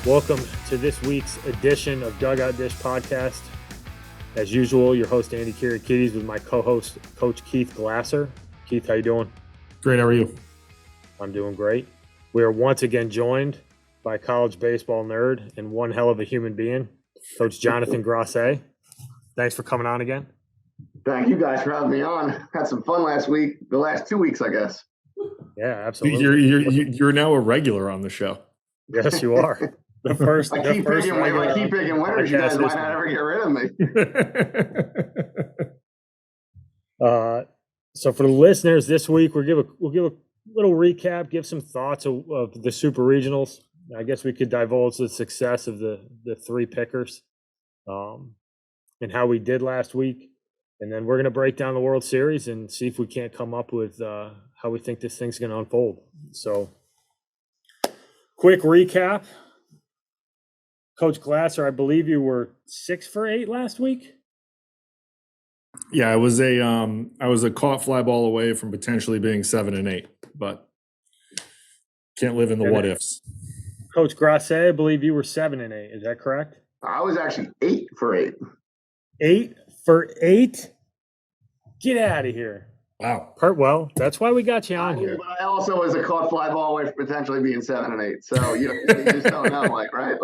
Welcome to this week's edition of Dugout Dish podcast. As usual, your host Andy Kirikides with my co-host Coach Keith Glasser. Keith, how you doing? Great. How are you? I'm doing great. We are once again joined by college baseball nerd and one hell of a human being, Coach Jonathan Grosse. Thanks for coming on again. Thank you guys for having me on. Had some fun last week. The last 2 weeks, I guess. Yeah, absolutely. You're now a regular on the show. Yes, you are. I keep picking winners. You guys might not ever get rid of me. So for the listeners this week, we'll give a little recap, give some thoughts of the super regionals. I guess we could divulge the success of the three pickers, and how we did last week, and then we're going to break down the World Series and see if we can't come up with how we think this thing's going to unfold. So, quick recap. Coach Glasser, I believe you were 6 for 8 last week. Yeah, I was a caught fly ball away from potentially being 7 and 8, but can't live in the what ifs. Coach Grosse, I believe you were 7 and 8. Is that correct? I was actually 8 for 8. 8 for 8? Get out of here. Wow. Well, that's why we got you on here. But I also was a caught fly ball away from potentially being 7 and 8. So you just don't know, right?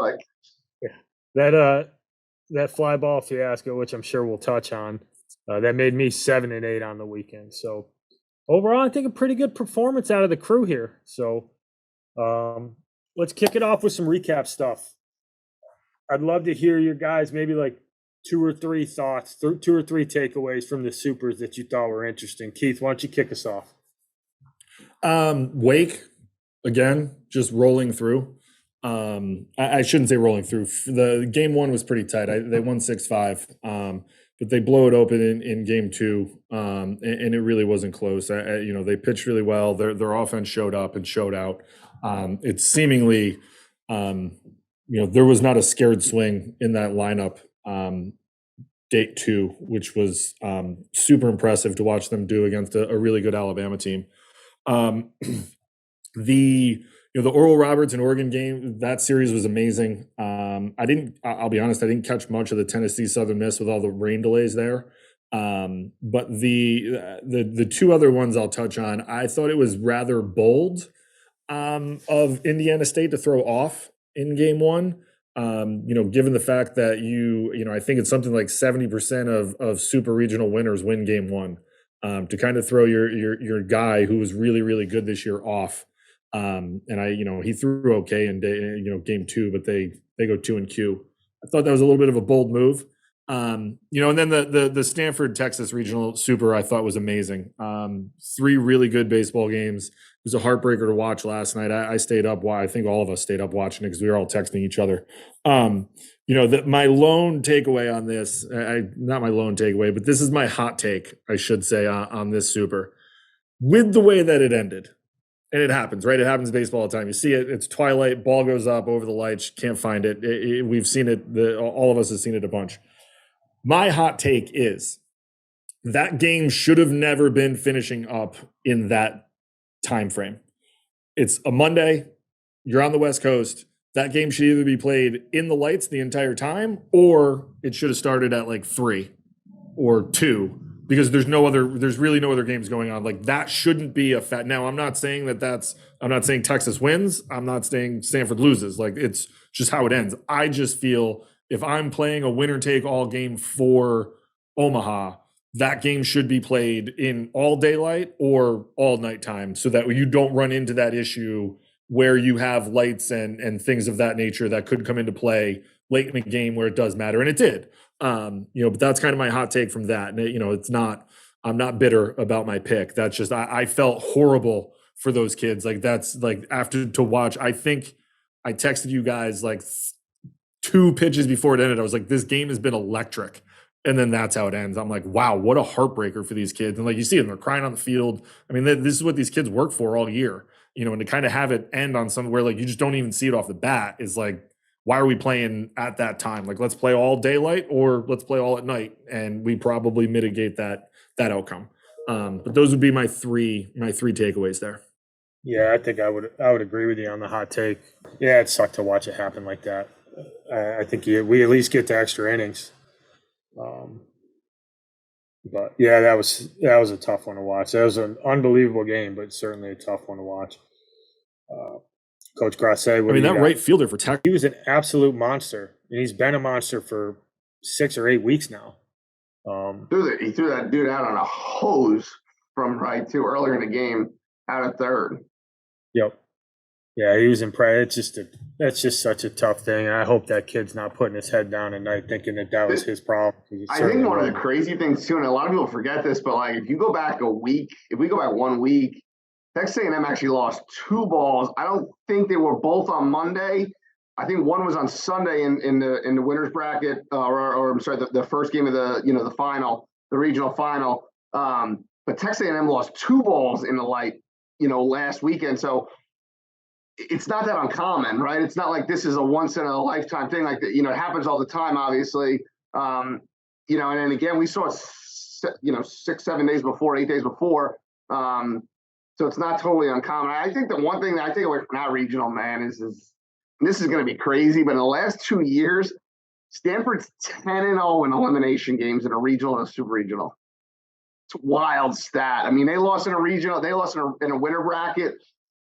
That fly ball fiasco, which I'm sure we'll touch on, that made me 7 and 8 on the weekend. So overall, I think a pretty good performance out of the crew here. So let's kick it off with some recap stuff. I'd love to hear your guys maybe like 2 or 3 thoughts, 2 or 3 takeaways from the supers that you thought were interesting. Keith, why don't you kick us off? Wake, again, just rolling through. I shouldn't say rolling through. The game 1 was pretty tight. They won 6-5, but they blow it open in game 2, and it really wasn't close. They pitched really well. Their offense showed up and showed out. It's seemingly, there was not a scared swing in that lineup. Date 2, which was super impressive to watch them do against a really good Alabama team. The Oral Roberts and Oregon game, that series was amazing. I'll be honest, I didn't catch much of the Tennessee Southern Miss with all the rain delays there. But the 2 other ones I'll touch on, I thought it was rather bold of Indiana State to throw off in game 1. Given the fact that I think it's something like 70% of super regional winners win game 1, to kind of throw your guy who was really, really good this year off. He threw okay in game 2, but they go 2-Q. I thought that was a little bit of a bold move. And then the Stanford Texas regional super I thought was amazing. 3 really good baseball games. It was a heartbreaker to watch last night. I stayed up. I think all of us stayed up watching it because we were all texting each other. My lone takeaway on this, not my lone takeaway, but this is my hot take, I should say, on this super. With the way that it ended, and it happens, right? It happens in baseball all the time. You see it, it's twilight, ball goes up over the lights, can't find it. We've seen it, all of us have seen it a bunch. My hot take is that game should have never been finishing up in that time frame. It's a Monday, you're on the West Coast. That game should either be played in the lights the entire time, or it should have started at like 3 or 2. Because there's really no other games going on. Like that shouldn't be a fact. Now, I'm not saying I'm not saying Texas wins. I'm not saying Stanford loses. Like it's just how it ends. I just feel if I'm playing a winner take all game for Omaha, that game should be played in all daylight or all nighttime so that you don't run into that issue where you have lights and things of that nature that could come into play late in the game where it does matter. And it did. But that's kind of my hot take from that. And, I'm not bitter about my pick. That's just, I felt horrible for those kids. Like that's like after to watch, I think I texted you guys like 2 pitches before it ended. I was like, this game has been electric. And then that's how it ends. I'm like, wow, what a heartbreaker for these kids. And like you see them, they're crying on the field. I mean, this is what these kids work for all year, and to kind of have it end on somewhere like you just don't even see it off the bat is like, why are we playing at that time? Like, let's play all daylight or let's play all at night. And we probably mitigate that outcome. But those would be my three takeaways there. Yeah, I think I would agree with you on the hot take. Yeah, it sucked to watch it happen like that. I think we at least get to extra innings. But yeah, that was a tough one to watch. That was an unbelievable game, but certainly a tough one to watch. Coach Grosse, I what do mean, you that got? right fielder for Texas. He was an absolute monster, and he's been a monster for 6 or 8 weeks now. He threw that dude out on a hose from right to earlier in the game out of third. Yep. Yeah, he was impressed. That's just such a tough thing. I hope that kid's not putting his head down at night thinking that was his problem. I think one of the crazy things too, and a lot of people forget this, but like if you go back a week, if we go back 1 week, Texas A&M actually lost 2 balls. I don't think they were both on Monday. I think one was on Sunday in the winners bracket, or I'm sorry, the first game of the final, the regional final. But Texas A&M lost 2 balls in the light, last weekend. So it's not that uncommon, right? It's not like this is a once in a lifetime thing. Like it happens all the time, obviously. And then again, we saw it, 6, 7 days before, 8 days before. So it's not totally uncommon. I think the one thing that I take away from that regional, man, is this is going to be crazy, but in the last 2 years, Stanford's 10-0 in elimination games in a regional and a super regional. It's a wild stat. I mean, they lost in a regional, they lost in a winter bracket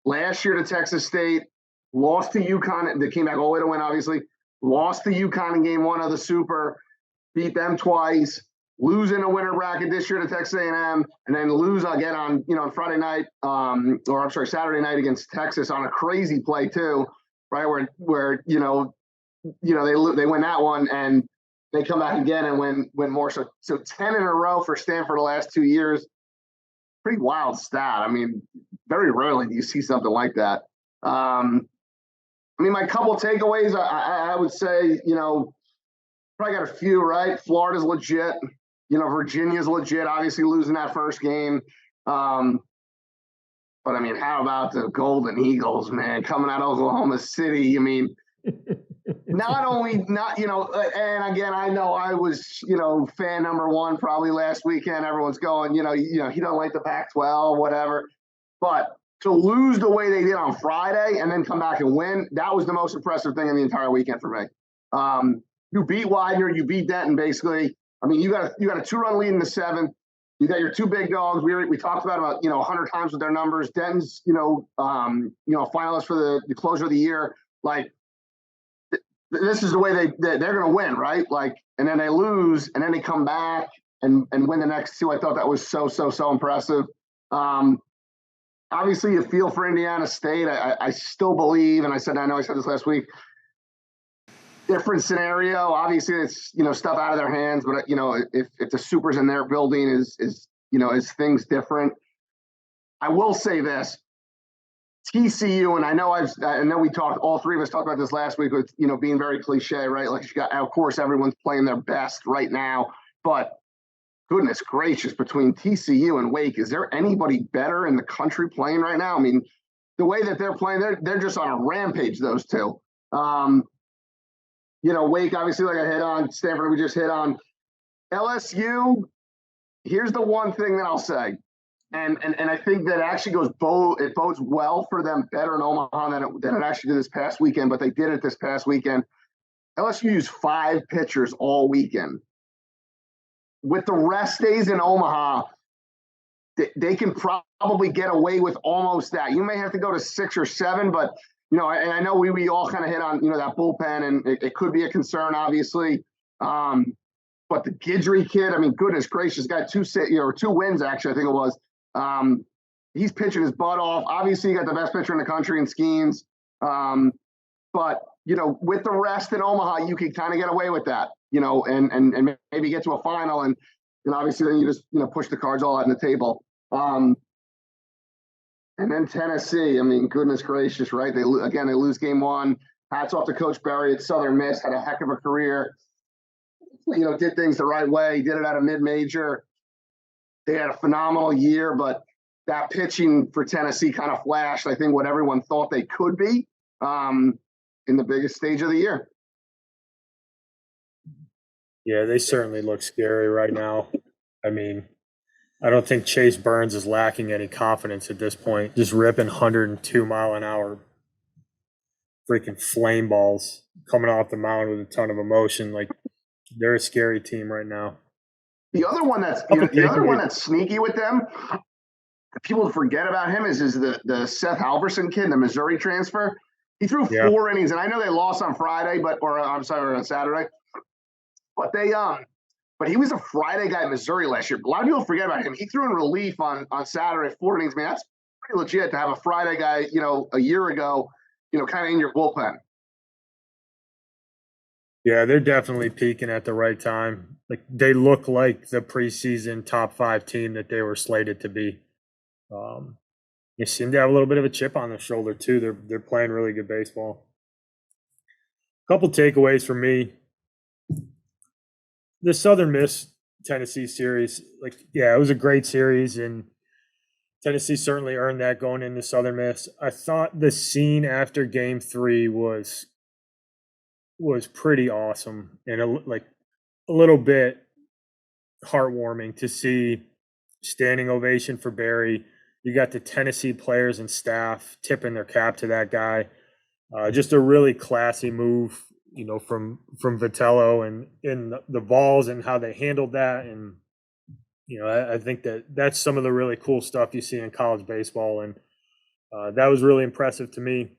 last year to Texas State, lost to UConn. They came back all the way to win, obviously. Lost to UConn in game 1 of the super, beat them twice. Lose in a winter bracket this year to Texas A&M, and then lose again on Friday night, Saturday night against Texas on a crazy play too, right? Where they win that one and they come back again and win more. So 10 in a row for Stanford the last 2 years. Pretty wild stat. I mean, very rarely do you see something like that. My couple takeaways, I would say, probably got a few, right? Florida's legit. Virginia's legit, obviously losing that first game. But I mean, how about the Golden Eagles, man, coming out of Oklahoma City? I mean, and again, I know I was, fan number 1 probably last weekend. Everyone's going, he don't like the Pac-12, whatever. But to lose the way they did on Friday and then come back and win, that was the most impressive thing in the entire weekend for me. You beat Widener, you beat Denton, basically. I mean, you got a 2-run lead in the 7th. You got your 2 big dogs. We talked about 100 times with their numbers. Denton's finalist for the closure of the year. Like this is the way they're going to win, right? Like, and then they lose, and then they come back and win the next 2. I thought that was so impressive. Obviously, you feel for Indiana State. I still believe, and I know I said this last week. Different scenario. Obviously, it's stuff out of their hands, but if the Super's in their building, is things different. I will say this: TCU, and I know we talked. All 3 of us talked about this last week with being very cliche, right? Like of course, everyone's playing their best right now, but goodness gracious, between TCU and Wake, is there anybody better in the country playing right now? I mean, the way that they're playing, they're just on a rampage. Those 2. Wake, obviously, like I hit on. Stanford, we just hit on. LSU, here's the one thing that I'll say, and I think that actually it bodes well for them better in Omaha than it actually did this past weekend, but they did it this past weekend. LSU used 5 pitchers all weekend. With the rest days in Omaha, they can probably get away with almost that. You may have to go to 6 or 7, but and I know we all kind of hit on that bullpen, and it could be a concern, obviously. But the Guidry kid, I mean, goodness gracious, got 2 wins actually, I think it was. He's pitching his butt off. Obviously, you got the best pitcher in the country in Skeens. But with the rest in Omaha, you can kind of get away with that. And maybe get to a final, and obviously then you just push the cards all out on the table. And then Tennessee, I mean, goodness gracious, right? They lose game 1. Hats off to Coach Berry at Southern Miss, had a heck of a career. Did things the right way, did it out of mid-major. They had a phenomenal year, but that pitching for Tennessee kind of flashed, I think, what everyone thought they could be in the biggest stage of the year. Yeah, they certainly look scary right now. I mean, I don't think Chase Burns is lacking any confidence at this point. Just ripping 102-mile-an-hour freaking flame balls coming off the mound with a ton of emotion. Like, they're a scary team right now. The other one that's sneaky with them, people forget about him is the Seth Halverson kid, the Missouri transfer. He threw 4 innings, and I know they lost on Friday, on Saturday. But he was a Friday guy at Missouri last year. A lot of people forget about him. He threw in relief on Saturday, 4 innings. Man, that's pretty legit to have a Friday guy, a year ago, kind of in your bullpen. Yeah, they're definitely peaking at the right time. Like, they look like the preseason top 5 team that they were slated to be. They seem to have a little bit of a chip on their shoulder too. They're playing really good baseball. A couple takeaways for me. The Southern Miss Tennessee series, it was a great series, and Tennessee certainly earned that going into Southern Miss. I thought the scene after Game 3 was pretty awesome and a little bit heartwarming to see. Standing ovation for Barry. You got the Tennessee players and staff tipping their cap to that guy. Just a really classy move, from Vitello and in the balls and how they handled that. And, I think that's some of the really cool stuff you see in college baseball. And that was really impressive to me.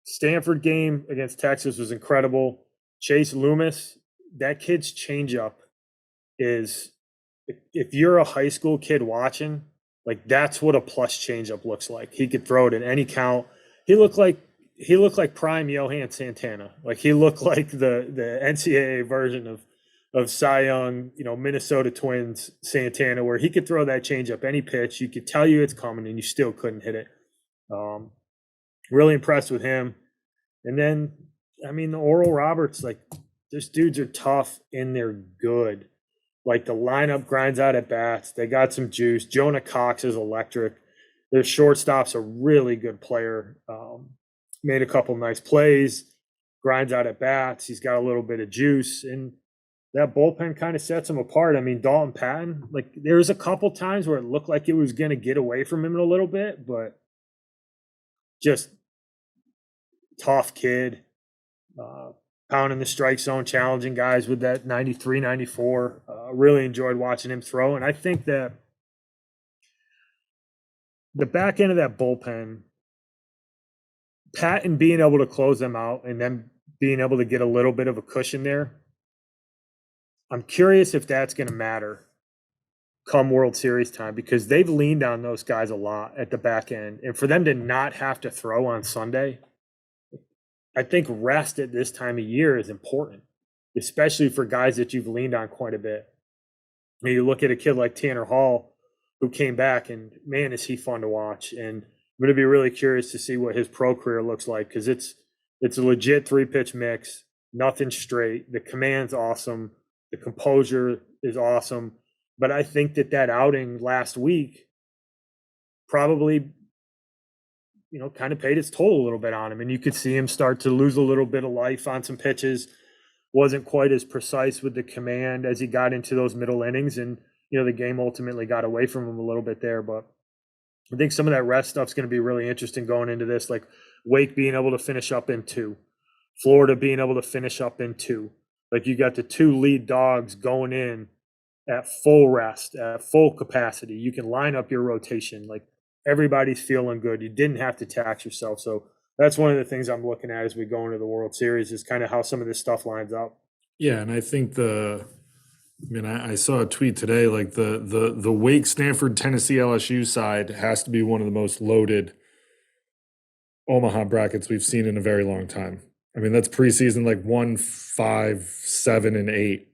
Stanford game against Texas was incredible. Chase Loomis, that kid's changeup is, if you're a high school kid watching, that's what a plus changeup looks like. He could throw it in any count. He looked like prime Johan Santana. He looked like the NCAA version of Cy Young, Minnesota Twins Santana, where he could throw that changeup any pitch. You could tell you it's coming, and you still couldn't hit it. Really impressed with him. And then, the Oral Roberts, those dudes are tough and they're good. The lineup grinds out at bats. They got some juice. Jonah Cox is electric. Their shortstop's a really good player. Made a couple nice plays. Grinds out at bats. He's got a little bit of juice. And that bullpen kind of sets him apart. Dalton Patton, there was a couple times where it looked like it was going to get away from him a little bit, but just tough kid. Pounding the strike zone, challenging guys with that 93, 94. Really enjoyed watching him throw. And I think that the back end of that bullpen, Patton being able to close them out and then being able to get a little bit of a cushion there, I'm curious if that's going to matter come World Series time, because they've leaned on those guys a lot at the back end. And for them to not have to throw on Sunday, I think rest at this time of year is important, especially for guys that you've leaned on quite a bit. You look at a kid like Tanner Hall, who came back, and man, is he fun to watch. And I'm going to be really curious to see what his pro career looks like, because it's a legit 3-pitch mix, nothing straight. The command's awesome. The composure is awesome. But I think that outing last week probably kind of paid its toll a little bit on him. And you could see him start to lose a little bit of life on some pitches. Wasn't quite as precise with the command as he got into those middle innings. And, the game ultimately got away from him a little bit there. But I think some of that rest stuff's going to be really interesting going into this, like Wake being able to finish up in 2, Florida being able to finish up in 2. You got the 2 lead dogs going in at full rest, at full capacity. You can line up your rotation. Everybody's feeling good. You didn't have to tax yourself. So that's one of the things I'm looking at as we go into the World Series, is kind of how some of this stuff lines up. Yeah, and I think I saw a tweet today, the Wake, Stanford, Tennessee, LSU side has to be one of the most loaded Omaha brackets we've seen in a very long time. That's preseason 1, 5, 7, and 8.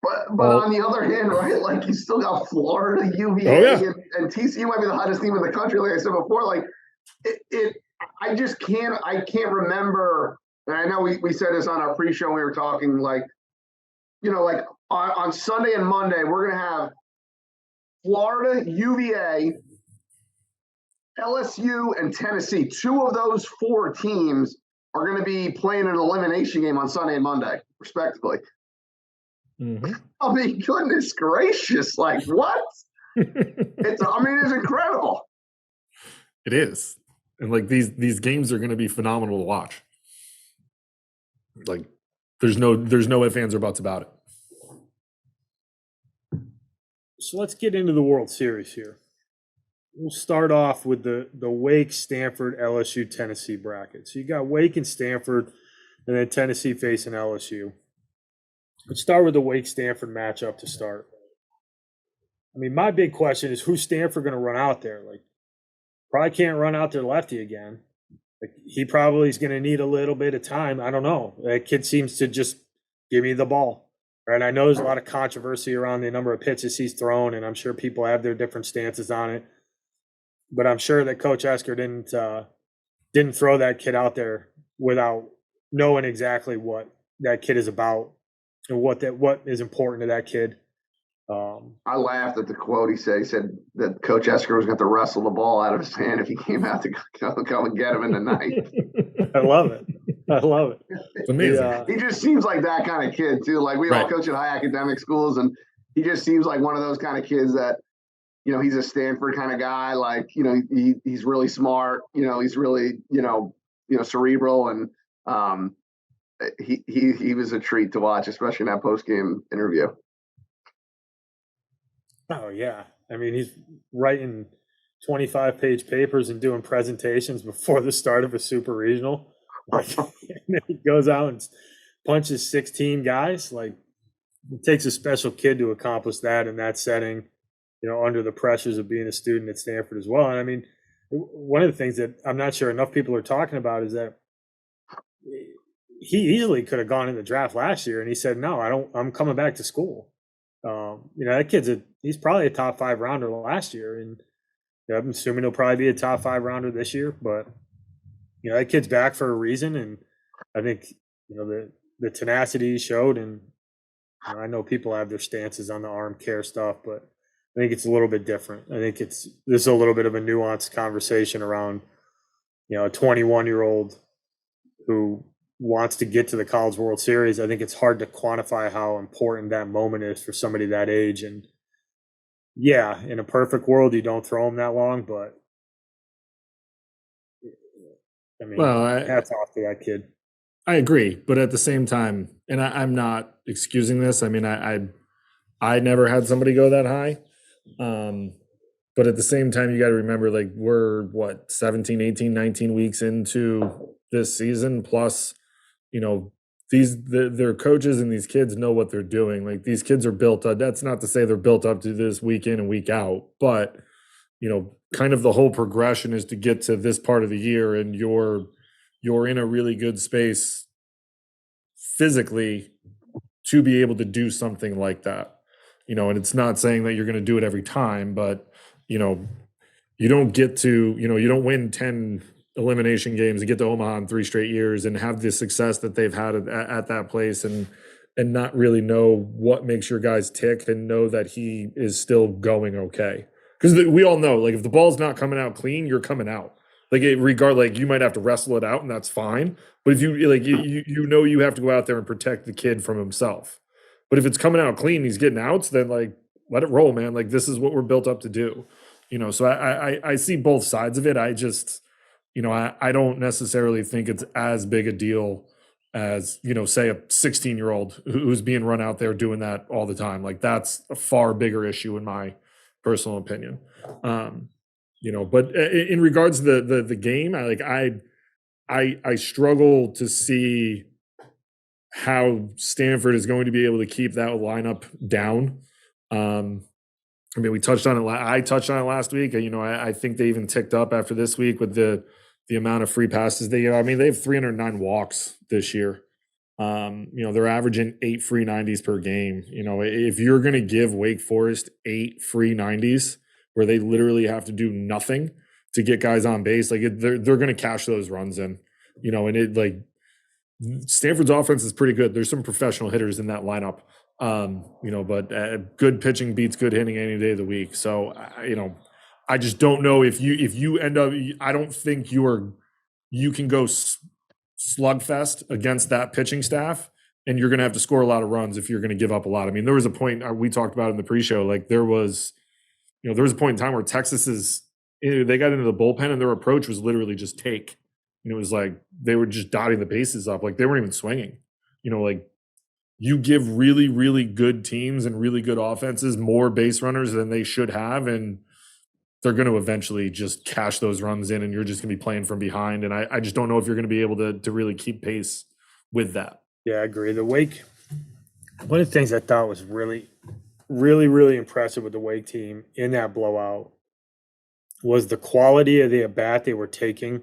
But on the other hand, right, you still got Florida, UVA, and TCU might be the hottest team in the country. Like I said before, I can't remember. And I know we said this on our pre-show. We were talking on Sunday and Monday, we're going to have Florida, UVA, LSU, and Tennessee. 2 of those 4 teams are going to be playing an elimination game on Sunday and Monday, respectively. I mean, goodness gracious, like what? It's incredible. It is. And like these games are going to be phenomenal to watch. Like there's no ifs, ands, or buts about it. So let's get into the World Series here. We'll start off with the Wake, Stanford, LSU, Tennessee bracket. So you got Wake and Stanford, and then Tennessee facing LSU. Let's start with the Wake Stanford matchup to start. I mean, my big question is who's Stanford going to run out there? Like, probably can't run out their lefty again. Like, he probably is going to need a little bit of time. I don't know. That kid seems to just give me the ball. Right? I know there's a lot of controversy around the number of pitches he's thrown, and I'm sure people have their different stances on it. But I'm sure that Coach Esker didn't throw that kid out there without knowing exactly what that kid is about and what is important to that kid. I laughed at the quote he said. He said that Coach Esker was going to wrestle the ball out of his hand if he came out to go and get him in the night. I love it. It's amazing. He just seems like that kind of kid too. Like we all coach at high academic schools, and he just seems like one of those kind of kids that, you know, he's a Stanford kind of guy. Like, you know, he's really smart. You know, he's really, cerebral, and he was a treat to watch, especially in that post game interview. Oh yeah, I mean, he's writing 25-page papers and doing presentations before the start of a super regional. Like, and then he goes out and punches 16 guys. Like, it takes a special kid to accomplish that in that setting, you know, under the pressures of being a student at Stanford as well. And I mean, one of the things that I'm not sure enough people are talking about is that he easily could have gone in the draft last year, and he said, "No, I'm coming back to school." That kid's he's probably a top 5 rounder last year, and I'm assuming he'll probably be a top 5 rounder this year. But that kid's back for a reason, and I think the tenacity he showed, and I know people have their stances on the arm care stuff, but I think it's a little bit different. I think this is a little bit of a nuanced conversation around a 21-year-old who wants to get to the College World Series. I think it's hard to quantify how important that moment is for somebody that age. And yeah, in a perfect world, you don't throw them that long, but I mean, hats off to that kid. I agree, but at the same time, and I'm not excusing this. I mean, I never had somebody go that high. But at the same time, you got to remember, like, we're 17, 18, 19 weeks into this season, plus, their coaches and these kids know what they're doing. Like, these kids are built up. That's not to say they're built up to this week in and week out, but kind of the whole progression is to get to this part of the year, and you're in a really good space physically to be able to do something like that. And it's not saying that you're going to do it every time, but you don't get to, you don't win 10 elimination games and get to Omaha in 3 straight years and have the success that they've had at that place and not really know what makes your guys tick and know that he is still going okay. Because we all know, like, if the ball's not coming out clean, you're coming out. Like, you might have to wrestle it out, and that's fine. But if you have to go out there and protect the kid from himself. But if it's coming out clean, he's getting outs, then let it roll, man. Like, this is what we're built up to do. So I see both sides of it. I just, I don't necessarily think it's as big a deal as, say a 16-year-old who's being run out there doing that all the time. Like, that's a far bigger issue in my personal opinion. But in regards to the game, I struggle to see how Stanford is going to be able to keep that lineup down. I mean, we touched on it. I touched on it last week. I think they even ticked up after this week with the amount of free passes they give. I mean, they have 309 walks this year. They're averaging 8 free 90s per game. If you're going to give Wake Forest 8 free 90s where they literally have to do nothing to get guys on base, they're going to cash those runs in. Stanford's offense is pretty good. There's some professional hitters in that lineup, but good pitching beats good hitting any day of the week. So, I just don't know if you end up, I don't think you can go slugfest against that pitching staff and you're going to have to score a lot of runs if you're going to give up a lot. I mean, there was a point we talked about in the pre-show, like there was a point in time where they got into the bullpen and their approach was literally just take. And it was like they were just dotting the bases up, like they weren't even swinging. Like you give really, really good teams and really good offenses more base runners than they should have, and they're going to eventually just cash those runs in, and you're just going to be playing from behind. And I just don't know if you're going to be able to really keep pace with that. Yeah, I agree. The Wake, one of the things I thought was really, really, really impressive with the Wake team in that blowout was the quality of the at-bat they were taking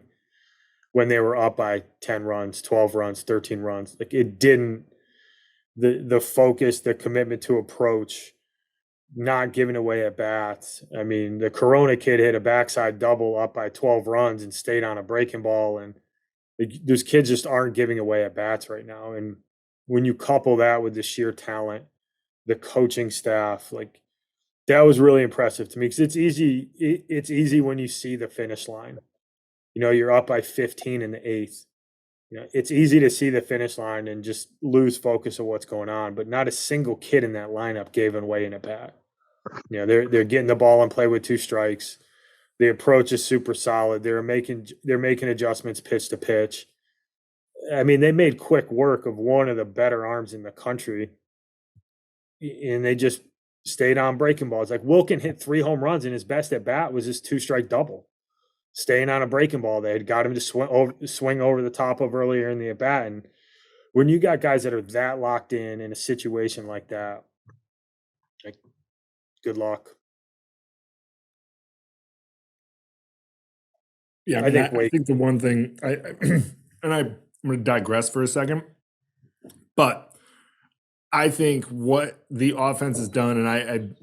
when they were up by 10 runs, 12 runs, 13 runs. Like it didn't, the focus, the commitment to approach, not giving away at-bats. I mean, the Corona kid hit a backside double up by 12 runs and stayed on a breaking ball, and those kids just aren't giving away at-bats right now. And when you couple that with the sheer talent, the coaching staff, like that was really impressive to me, because it's easy when you see the finish line. You're up by 15 in the eighth. It's easy to see the finish line and just lose focus of what's going on, but not a single kid in that lineup gave away an at-bat. They're getting the ball and play with 2 strikes. The approach is super solid. They're making adjustments pitch to pitch. I mean, they made quick work of one of the better arms in the country, and they just stayed on breaking balls. Like Wilkin hit 3 home runs, and his best at bat was his 2-strike double, staying on a breaking ball. They had got him to swing over the top of earlier in the at bat. And when you got guys that are that locked in a situation like that, like good luck. Yeah, I think the one thing I'm going to digress for a second, but I think what the offense has done, and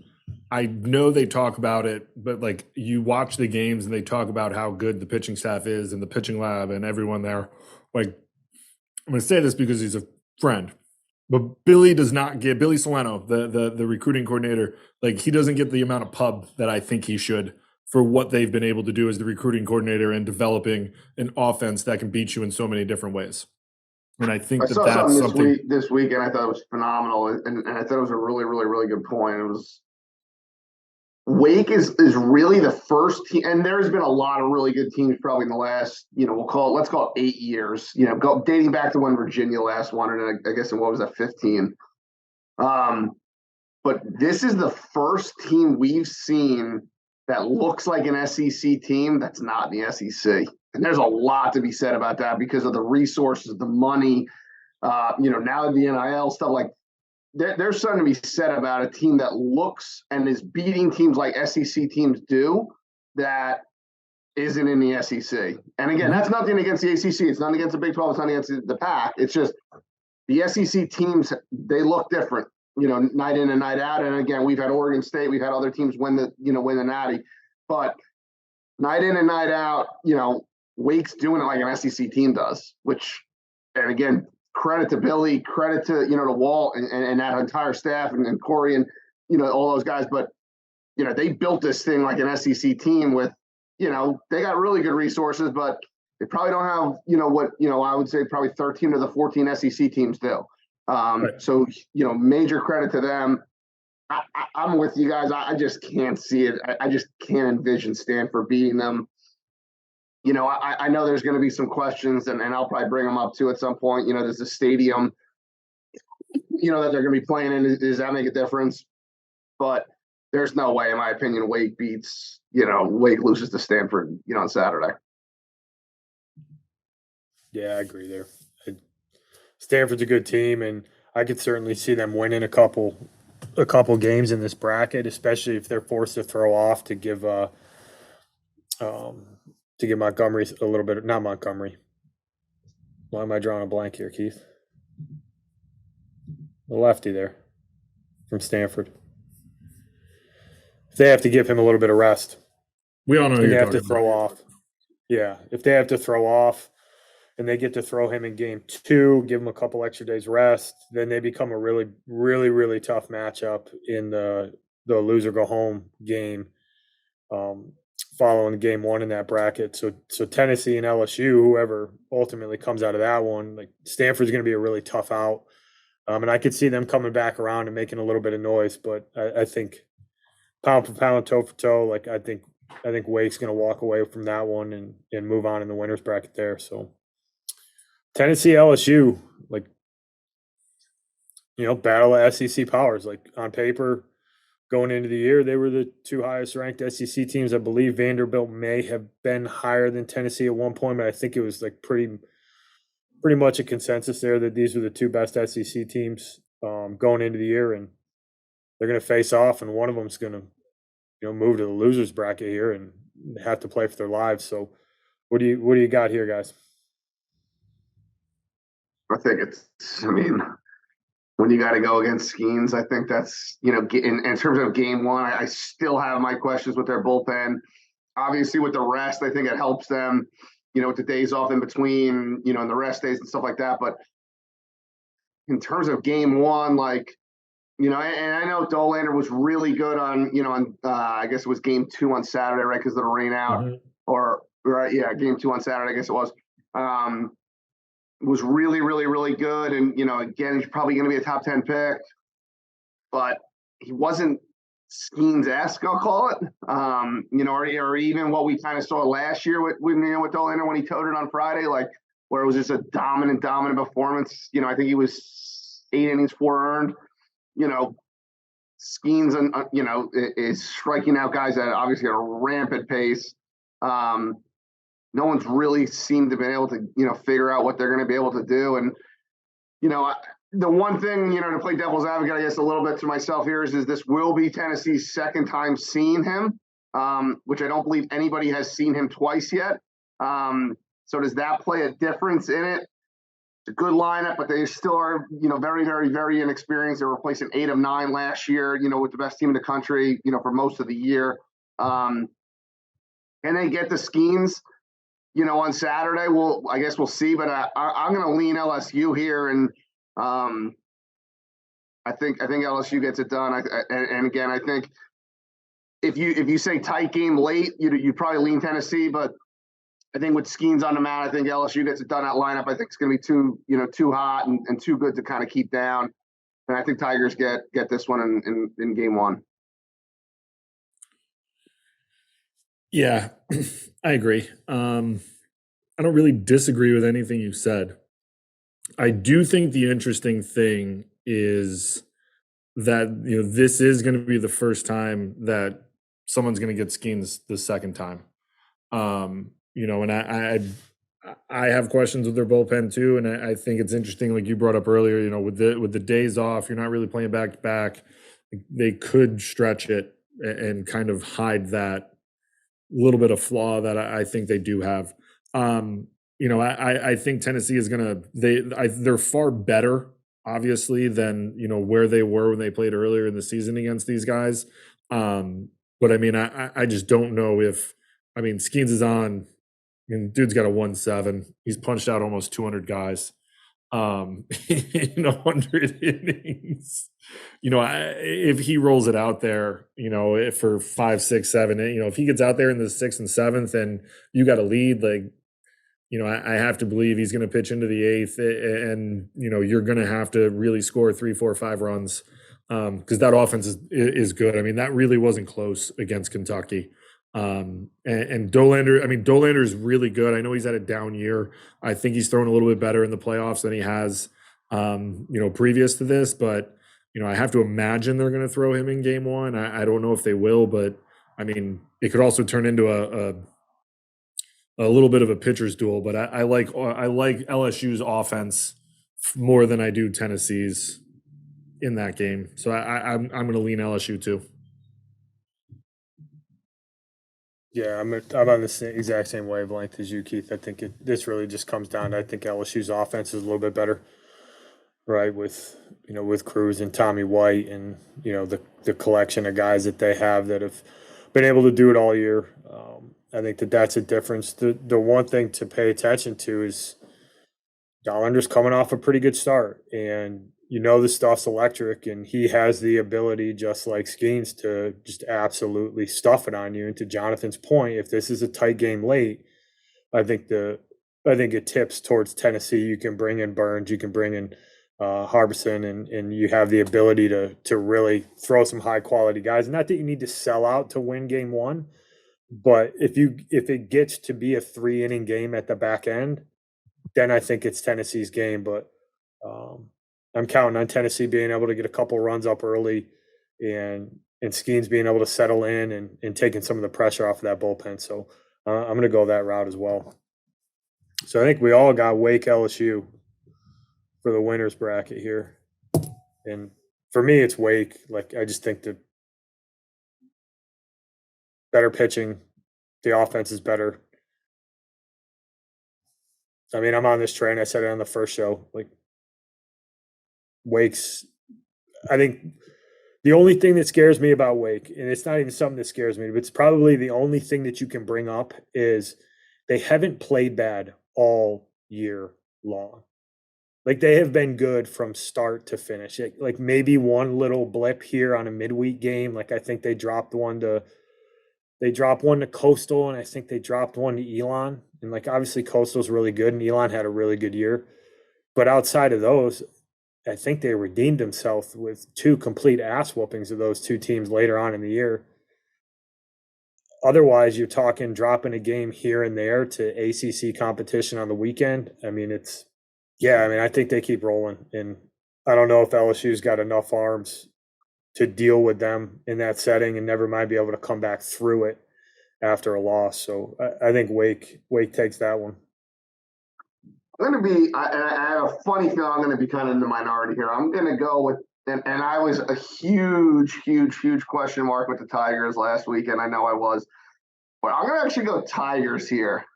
I know they talk about it, but like you watch the games and they talk about how good the pitching staff is and the pitching lab and everyone there. Like, I'm going to say this because he's a friend, but Billy Solano, the recruiting coordinator, like he doesn't get the amount of pub that I think he should for what they've been able to do as the recruiting coordinator and developing an offense that can beat you in so many different ways. And I think I saw that's something this week, and I thought it was phenomenal. And I thought it was a really, really, really good point. It was Wake is really the first team, and there's been a lot of really good teams probably in the last, let's call it 8 years, dating back to when Virginia last won it, and I guess what was that, 15. But this is the first team we've seen that looks like an SEC team that's not in the SEC. And there's a lot to be said about that because of the resources, the money, now the NIL stuff. Like there's something to be said about a team that looks and is beating teams like SEC teams do that isn't in the SEC. And again, that's nothing against the ACC. It's not against the Big 12. It's not against the Pac. It's just the SEC teams, they look different, night in and night out. And again, we've had Oregon State, we've had other teams win the Natty, but night in and night out, Wake's doing it like an SEC team does, and again, credit to Billy, credit to, to Walt and that entire staff and Corey and, all those guys. But, they built this thing like an SEC team with, they got really good resources, but they probably don't have, what, I would say probably 13 of the 14 SEC teams do. Right. So, major credit to them. I'm with you guys. I just can't see it. I just can't envision Stanford beating them. I know there's going to be some questions, and I'll probably bring them up too at some point. There's a stadium, that they're going to be playing in. Does that make a difference? But there's no way, in my opinion, Wake loses to Stanford, on Saturday. Yeah, I agree there. Stanford's a good team, and I could certainly see them winning a couple games in this bracket, especially if they're forced to throw off to give Montgomery a little bit. Not Montgomery. Why am I drawing a blank here, Keith? The lefty there from Stanford. If they have to give him a little bit of rest, we all know they have to throw off. Yeah, if they have to throw off, and they get to throw him in game 2, give him a couple extra days rest, then they become a really, really, really tough matchup in the loser go home game following game 1 in that bracket. So Tennessee and LSU, whoever ultimately comes out of that one, like Stanford's going to be a really tough out. And I could see them coming back around and making a little bit of noise, but I think pound for pound, toe for toe, like I think Wake's going to walk away from that one and move on in the winners bracket there. So Tennessee LSU, like, battle of SEC powers. Like on paper, going into the year, they were the two highest ranked SEC teams. I believe Vanderbilt may have been higher than Tennessee at one point, but I think it was like pretty much a consensus there that these were the two best SEC teams going into the year, and they're going to face off, and one of them's going to move to the losers bracket here and have to play for their lives. So what do you got here, guys? I think I mean, when you got to go against Skeens, I think that's, in terms of game one, I still have my questions with their bullpen. Obviously, with the rest, I think it helps them, with the days off in between, and the rest days and stuff like that. But in terms of game one, like, and I know Dolander was really good on, I guess it was game 2 on Saturday, right? Because of the rain out. Mm-hmm. Or, right, yeah, game 2 on Saturday, I guess it was really, really, really good. And, again, he's probably going to be a top 10 pick, but he wasn't Skeens-esque, I'll call it. Or even what we kind of saw last year with Dolander when he toted on Friday, like where it was just a dominant performance. I think he was 8 innings, 4 earned. Skeens and is striking out guys at obviously at a rampant pace. No one's really seemed to be able to figure out what they're going to be able to do. And the one thing to play devil's advocate, I guess a little bit to myself here is this will be Tennessee's second time seeing him, which I don't believe anybody has seen him twice yet. So does that play a difference in it? It's a good lineup, but they still are, very, very, very inexperienced. They were replacing 8 of 9 last year, with the best team in the country, for most of the year. Can they get the Skeens, on Saturday? I guess we'll see, but I'm going to lean LSU here, and I think LSU gets it done. And again, I think if you say tight game late, you probably lean Tennessee, but I think with Skeens on the mat, I think LSU gets it done. That lineup, I think it's going to be too hot and too good to kind of keep down. And I think Tigers get this one in game 1. Yeah, I agree. I don't really disagree with anything you said. I do think the interesting thing is that this is going to be the first time that someone's going to get Skeens the second time. And I have questions with their bullpen too, and I think it's interesting, like you brought up earlier. With the days off, you're not really playing back to back. They could stretch it and kind of hide that little bit of flaw that I think they do have. I think Tennessee is they're far better, obviously, than where they were when they played earlier in the season against these guys. But I mean, I just don't know if Skeens is on. Dude's got a 1.7. He's punched out almost 200 guys in 100 innings. If he rolls it out there, for 5, 6, 7, if he gets out there in the 6th and 7th and you got a lead, like, I have to believe he's going to pitch into the 8th, and you're going to have to really score 3, 4, 5 runs because that offense is good. I mean, that really wasn't close against Kentucky. And Dolander is really good. I know he's had a down year. I think he's thrown a little bit better in the playoffs than he has, previous to this. But, I have to imagine they're going to throw him in game 1. I don't know if they will, but it could also turn into a little bit of a pitcher's duel. But I like LSU's offense more than I do Tennessee's in that game. So I'm going to lean LSU too. Yeah, I'm on the exact same wavelength as you, Keith. I think this really just comes down to, I think LSU's offense is a little bit better, right? With Cruz and Tommy White and the collection of guys that they have that have been able to do it all year. I think that's a difference. The one thing to pay attention to is Dollander's coming off a pretty good start, and the stuff's electric, and he has the ability, just like Skeens, to just absolutely stuff it on you. And to Jonathan's point, if this is a tight game late, I think it tips towards Tennessee. You can bring in Burns, you can bring in Harbison, and you have the ability to really throw some high quality guys. Not that you need to sell out to win game one, but if it gets to be a 3 inning game at the back end, then I think it's Tennessee's game. But I'm counting on Tennessee being able to get a couple runs up early, and Skeens being able to settle in and taking some of the pressure off of that bullpen. So I'm going to go that route as well. So I think we all got Wake LSU for the winners bracket here. And for me, it's Wake. Like, I just think the better pitching, the offense is better. I mean, I'm on this train. I said it on the first show. Like, Wake's, I think the only thing that scares me about Wake, and it's not even something that scares me, but it's probably the only thing that you can bring up, is they haven't played bad all year long. Like, they have been good from start to finish. Like, maybe one little blip here on a midweek game. Like, I think they dropped one to Coastal, and I think they dropped one to Elon. And, like, obviously Coastal's really good, and Elon had a really good year. But outside of those, I think they redeemed themselves with 2 complete ass whoopings of those 2 teams later on in the year. Otherwise, you're talking dropping a game here and there to ACC competition on the weekend. I mean, I think they keep rolling. And I don't know if LSU's got enough arms to deal with them in that setting, and never mind be able to come back through it after a loss. So I think Wake takes that one. I'm going to be, I have a funny feeling I'm going to be kind of in the minority here. I'm going to go with, and I was a huge question mark with the Tigers last week, and I know I was, but I'm going to actually go Tigers here.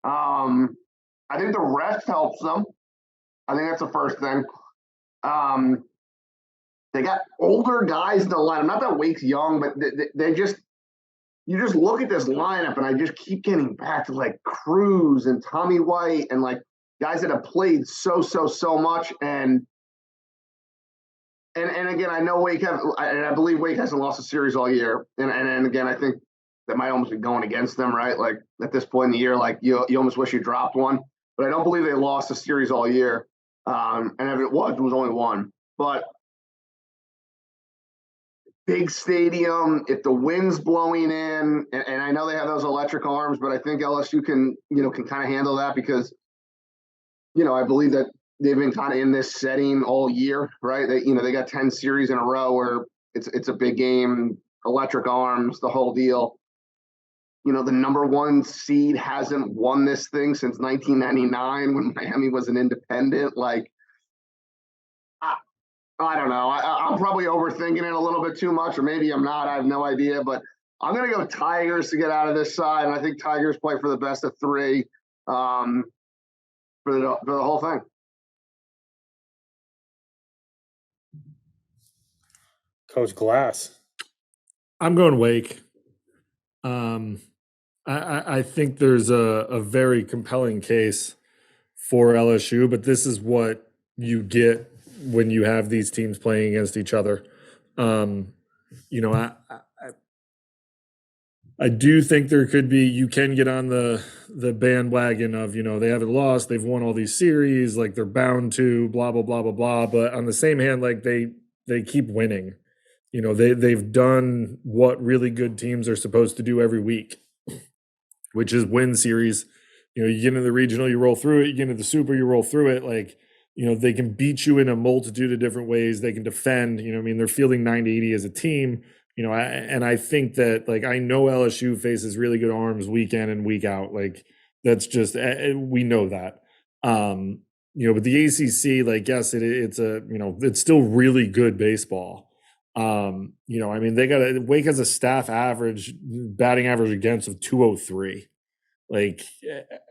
I think the rest helps them. I think that's the first thing. They got older guys in the lineup. Not that Wake's young, but they just, you just look at this lineup, and I just keep getting back to like Cruz and Tommy White and like guys that have played so much. And again, I know I believe Wake hasn't lost a series all year. And again, I think that might almost be going against them, right? Like at this point in the year, like you almost wish you dropped one. But I don't believe they lost a series all year. And if it was only one. But big stadium, if the wind's blowing in, and I know they have those electric arms, but I think LSU can kind of handle that because, I believe that they've been kind of in this setting all year, right? They got 10 series in a row where it's a big game, electric arms, the whole deal. The number 1 seed hasn't won this thing since 1999 when Miami was an independent. Like, I don't know. I'm probably overthinking it a little bit too much, or maybe I'm not. I have no idea. But I'm going to go Tigers to get out of this side, and I think Tigers play for the best of 3 for the whole thing. Coach Glass. I'm going Wake. I think there's a very compelling case for LSU, but this is what you get when you have these teams playing against each other. I do think there could be, you can get on the bandwagon of, they haven't lost, they've won all these series, like they're bound to, blah, blah, blah, blah, blah. But on the same hand, like they keep winning. They've done what really good teams are supposed to do every week, which is win series. You get into the regional, you roll through it. You get into the super, you roll through it. Like, they can beat you in a multitude of different ways. They can defend, they're fielding 9-80 as a team, and I think that, like, I know LSU faces really good arms week in and week out. Like, that's just, we know that. But the ACC, like, yes, it's still really good baseball. Wake has a staff average, batting average against of 203. Like,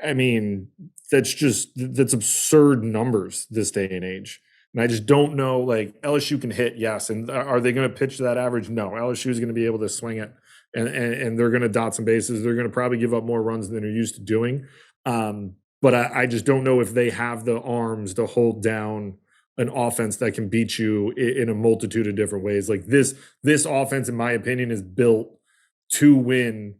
I mean, that's absurd numbers this day and age. And I just don't know, like, LSU can hit, yes. And are they going to pitch to that average? No. LSU is going to be able to swing it, and they're going to dot some bases. They're going to probably give up more runs than they're used to doing. But I just don't know if they have the arms to hold down an offense that can beat you in a multitude of different ways. Like this offense, in my opinion, is built to win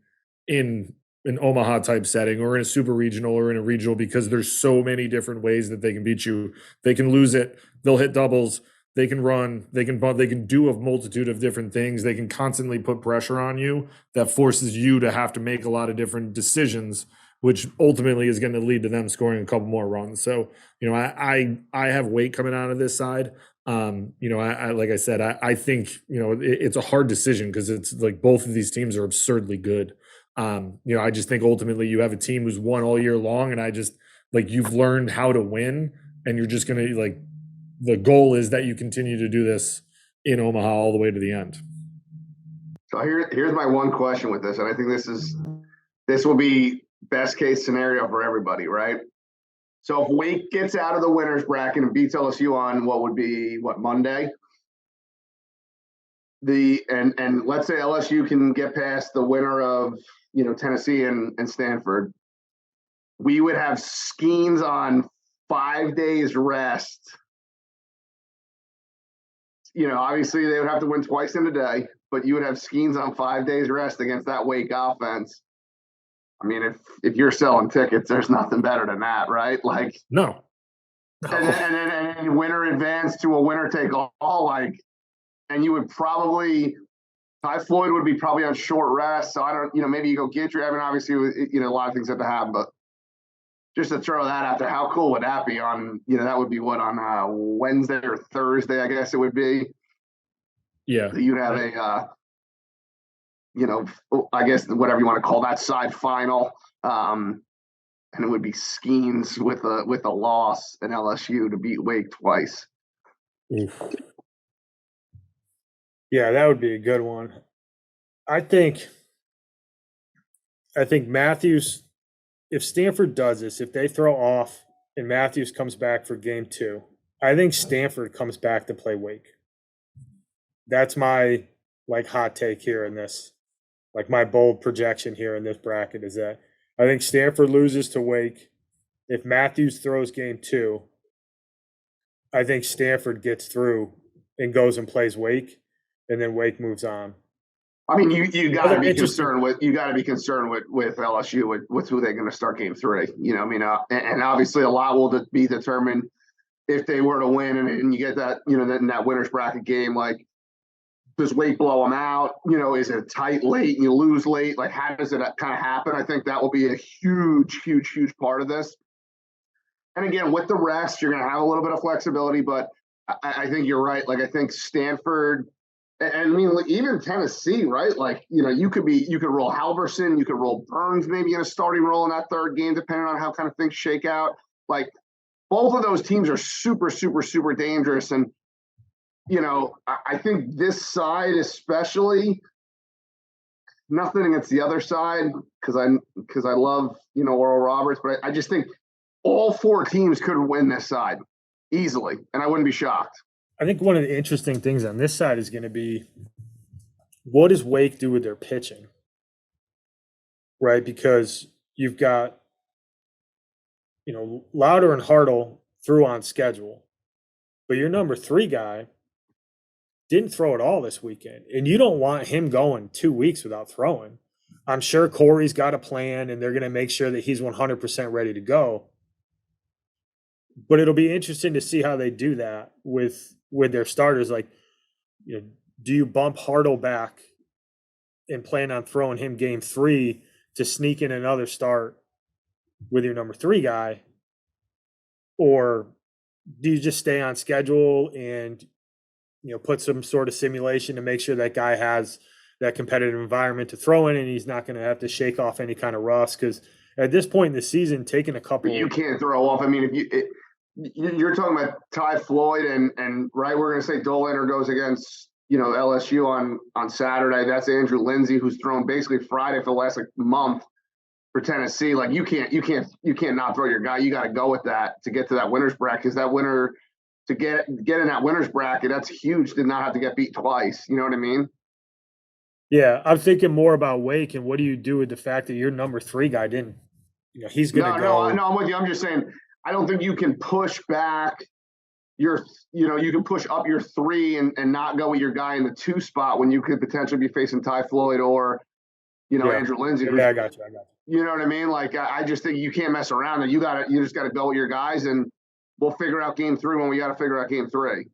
in an Omaha type setting or in a super regional or in a regional because there's so many different ways that they can beat you. They can lose it, they'll hit doubles, they can run, they can bunt, they can do a multitude of different things. They can constantly put pressure on you that forces you to have to make a lot of different decisions, which ultimately is going to lead to them scoring a couple more runs. So, I have weight coming out of this side. I like I said, I think, it's a hard decision because it's like both of these teams are absurdly good. I just think ultimately you have a team who's won all year long, and I just like you've learned how to win, and you're just gonna like the goal is that you continue to do this in Omaha all the way to the end. So here's my one question with this, and I think this will be best case scenario for everybody, right? So if Wake gets out of the winners bracket and beats LSU on what would be Monday, and let's say LSU can get past the winner of Tennessee and Stanford, we would have Skeens on 5 days rest. Obviously they would have to win twice in a day, but you would have Skeens on 5 days rest against that Wake offense. I mean, if you're selling tickets, there's nothing better than that, right? Like no. And then winner advance to a winner take all, and you would probably Ty Floyd would be probably on short rest. So I don't, maybe you go get your, obviously, a lot of things have to happen, but just to throw that out there, how cool would that be on, that would be on Wednesday or Thursday, I guess it would be. Yeah. You'd have a, I guess whatever you want to call that side final. And it would be Skeens with a loss in LSU to beat Wake twice. Oof. Yeah, that would be a good one. I think Matthews, if Stanford does this, if they throw off and Matthews comes back for game 2, I think Stanford comes back to play Wake. That's my hot take here in this, my bold projection here in this bracket is that I think Stanford loses to Wake. If Matthews throws game 2, I think Stanford gets through and goes and plays Wake, and then Wake moves on. I mean, you got to be concerned with LSU with who they're going to start game 3. And obviously a lot will be determined if they were to win and you get that in that winners bracket game. Does Wake blow them out? Is it tight late and you lose late? How does it kind of happen? I think that will be a huge, huge, huge part of this. And again, with the rest, you're going to have a little bit of flexibility, but I think you're right. I think Stanford, and I mean, even Tennessee, right? You could roll Halverson, you could roll Burns maybe in a starting role in that third game, depending on how kind of things shake out. Both of those teams are super, super, super dangerous. And, I think this side, especially, nothing against the other side, because I love, Oral Roberts, but I just think all 4 teams could win this side easily, and I wouldn't be shocked. I think one of the interesting things on this side is going to be, what does Wake do with their pitching? Right? Because you've got, Lauder and Hartle threw on schedule, but your number 3 guy didn't throw at all this weekend, and you don't want him going 2 weeks without throwing. I'm sure Corey's got a plan, and they're going to make sure that he's 100% ready to go. But it'll be interesting to see how they do that with their starters. Do you bump Hartle back and plan on throwing him game 3 to sneak in another start with your number 3 guy? Or do you just stay on schedule and, put some sort of simulation to make sure that guy has that competitive environment to throw in and he's not going to have to shake off any kind of rust? Because at this point in the season, taking a couple. You can't throw off. I mean, you're talking about Ty Floyd and right, we're going to say Dollander goes against, LSU on Saturday. That's Andrew Lindsay, who's thrown basically Friday for the last month for Tennessee. You can't not throw your guy. You got to go with that to get to that winner's bracket. Because that winner to get in that winner's bracket, that's huge to not have to get beat twice. You know what I mean? Yeah, I'm thinking more about Wake and what do you do with the fact that your number 3 guy didn't, he's going to go. No, I'm with you. I'm just saying, I don't think you can push back you can push up your 3 and not go with your guy in the 2 spot when you could potentially be facing Ty Floyd or Yeah. Andrew Lindsay. Yeah, I got you. I got you. You know what I mean? Like, I just think you can't mess around, and you just got to go with your guys, and we'll figure out game 3 when we got to figure out game 3.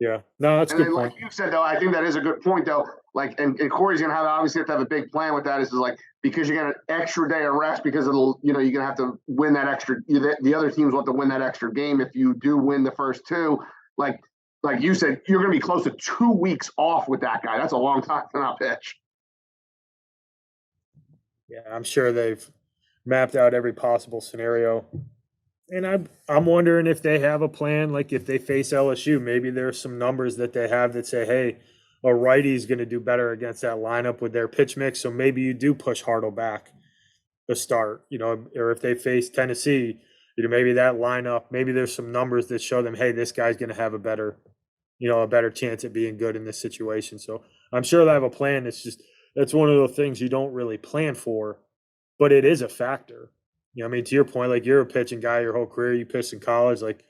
Yeah. No, that's a And good then, point. like you said, though, I think that is a good point, though. Like, and Corey's gonna obviously have to have a big plan with that. Is like, because you got an extra day of rest, because it'll, you're gonna have to win that extra. The other teams want to win that extra game if you do win the first 2. Like you said, you're gonna be close to 2 weeks off with that guy. That's a long time to not pitch. Yeah, I'm sure they've mapped out every possible scenario. And I'm wondering if they have a plan, like if they face LSU, maybe there's some numbers that they have that say, hey, a righty's going to do better against that lineup with their pitch mix. So maybe you do push Hartle back to start, or if they face Tennessee, maybe that lineup, maybe there's some numbers that show them, hey, this guy's going to have a better chance at being good in this situation. So I'm sure they have a plan. It's just, that's one of the things you don't really plan for, but it is a factor. I mean, to your point, like you're a pitching guy your whole career, you pitched in college, like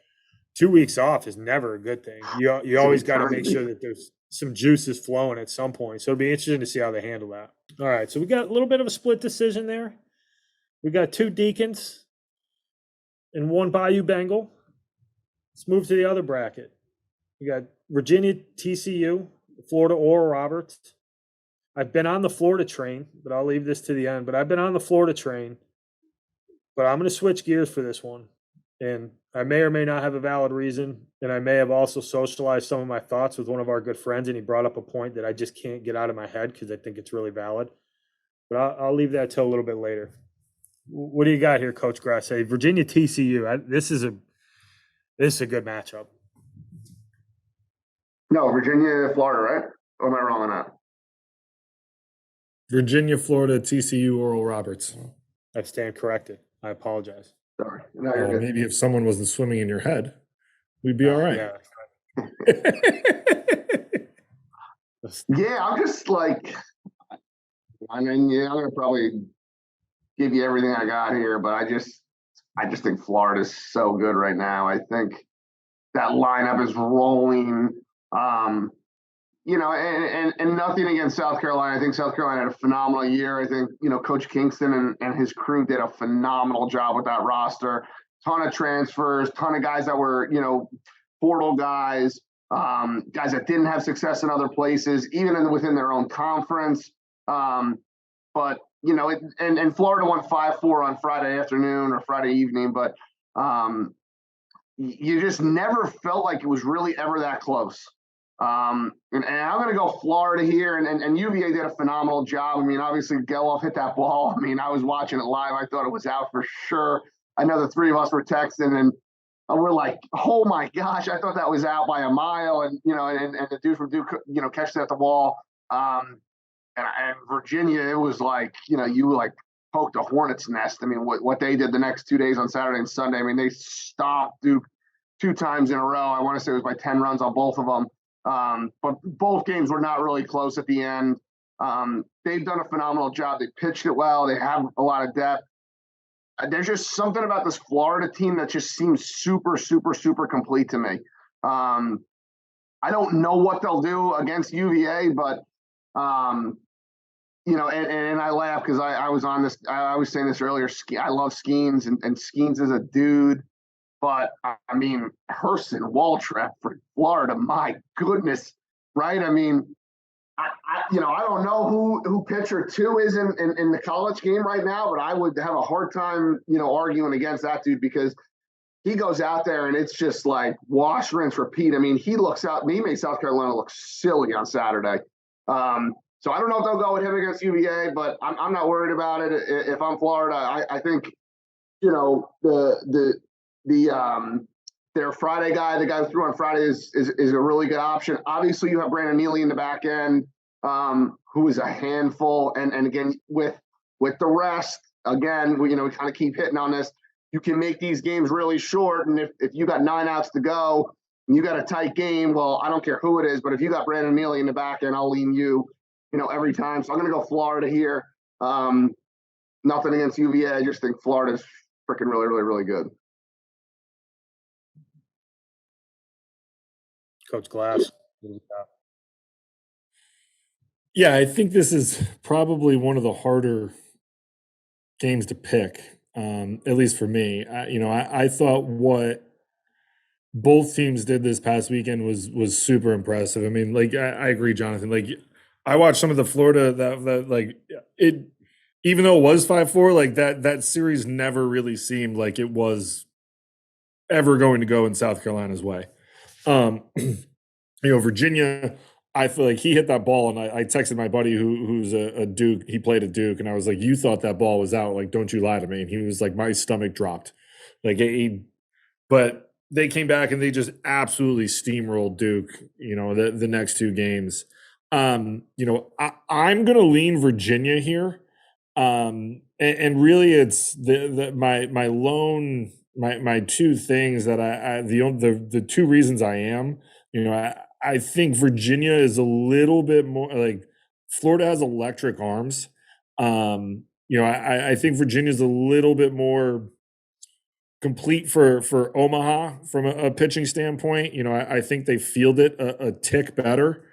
2 weeks off is never a good thing. You always got to make sure that there's some juices flowing at some point. So it'll be interesting to see how they handle that. All right. So we got a little bit of a split decision there. We got 2 Deacons and 1 Bayou Bengal. Let's move to the other bracket. We got Virginia TCU, Florida Oral Roberts. I've been on the Florida train, but I'll leave this to the end. But I've been on the Florida train, but I'm going to switch gears for this one. And I may or may not have a valid reason. And I may have also socialized some of my thoughts with one of our good friends. And he brought up a point that I just can't get out of my head because I think it's really valid. But I'll leave that till a little bit later. What do you got here, Coach Grosse? Hey, Virginia TCU. This is a good matchup. No, Virginia, Florida, right? Or am I wrong on that? Virginia, Florida, TCU, Oral Roberts. I stand corrected. I apologize. Sorry. No, you're good. Maybe if someone wasn't swimming in your head, we'd be all right. Yeah, I'm just like, I mean, I'm gonna probably give you everything I got here, but I just think Florida's so good right now. I think that lineup is rolling. And nothing against South Carolina. I think South Carolina had a phenomenal year. I think, Coach Kingston and his crew did a phenomenal job with that roster. Ton of transfers, ton of guys that were, portal guys, guys that didn't have success in other places, even within their own conference. But and Florida won 5-4 on Friday afternoon or Friday evening, but you just never felt like it was really ever that close. And I'm going to go Florida here, and UVA did a phenomenal job. I mean, obviously Geloff hit that ball. I mean, I was watching it live. I thought it was out for sure. I know the 3 of us were texting, and we're like, "Oh my gosh!" I thought that was out by a mile, and and the dude from Duke, catches at the wall. And Virginia, it was like, you like poked a hornet's nest. I mean, what they did the next 2 days on Saturday and Sunday. I mean, they stopped Duke 2 times in a row. I want to say it was by 10 runs on both of them. But both games were not really close at the end. They've done a phenomenal job. They pitched it well. They have a lot of depth. There's just something about this Florida team that just seems super, super, super complete to me. I don't know what they'll do against UVA, but and I laugh because I was on this. I was saying this earlier. I love Skeens, and Skeens is a dude. But I mean, Hurston, Waltrip for Florida, my goodness, right? I mean, I don't know who pitcher 2 is in the college game right now, but I would have a hard time, arguing against that dude because he goes out there and it's just like wash, rinse, repeat. I mean, he made South Carolina look silly on Saturday. So I don't know if they'll go with him against UVA, but I'm not worried about it. If I'm Florida, I think, their Friday guy, the guy who threw on Friday is a really good option. Obviously, you have Brandon Neely in the back end, who is a handful. And again, with the rest, again, we kind of keep hitting on this. You can make these games really short. And if you got 9 outs to go and you got a tight game, well, I don't care who it is, but if you got Brandon Neely in the back end, I'll lean you, every time. So I'm going to go Florida here. Nothing against UVA. I just think Florida's freaking really, really, really good. Coach Glass. Yeah, I think this is probably one of the harder games to pick, at least for me. I thought what both teams did this past weekend was super impressive. I mean, like I agree, Jonathan. Like I watched some of the Florida that like it, even though it was 5-4, like that series never really seemed like it was ever going to go in South Carolina's way. Virginia, I feel like he hit that ball, and I texted my buddy who's a Duke. He played at Duke, and I was like, "You thought that ball was out? Like, don't you lie to me?" And he was like, "My stomach dropped." Like but they came back and they just absolutely steamrolled Duke. The next two games. I'm gonna lean Virginia here, and really it's my lone my two things that the two reasons I am. I think Virginia is a little bit more like Florida has electric arms. I think Virginia is a little bit more complete for Omaha from a pitching standpoint. I think they field it a tick better.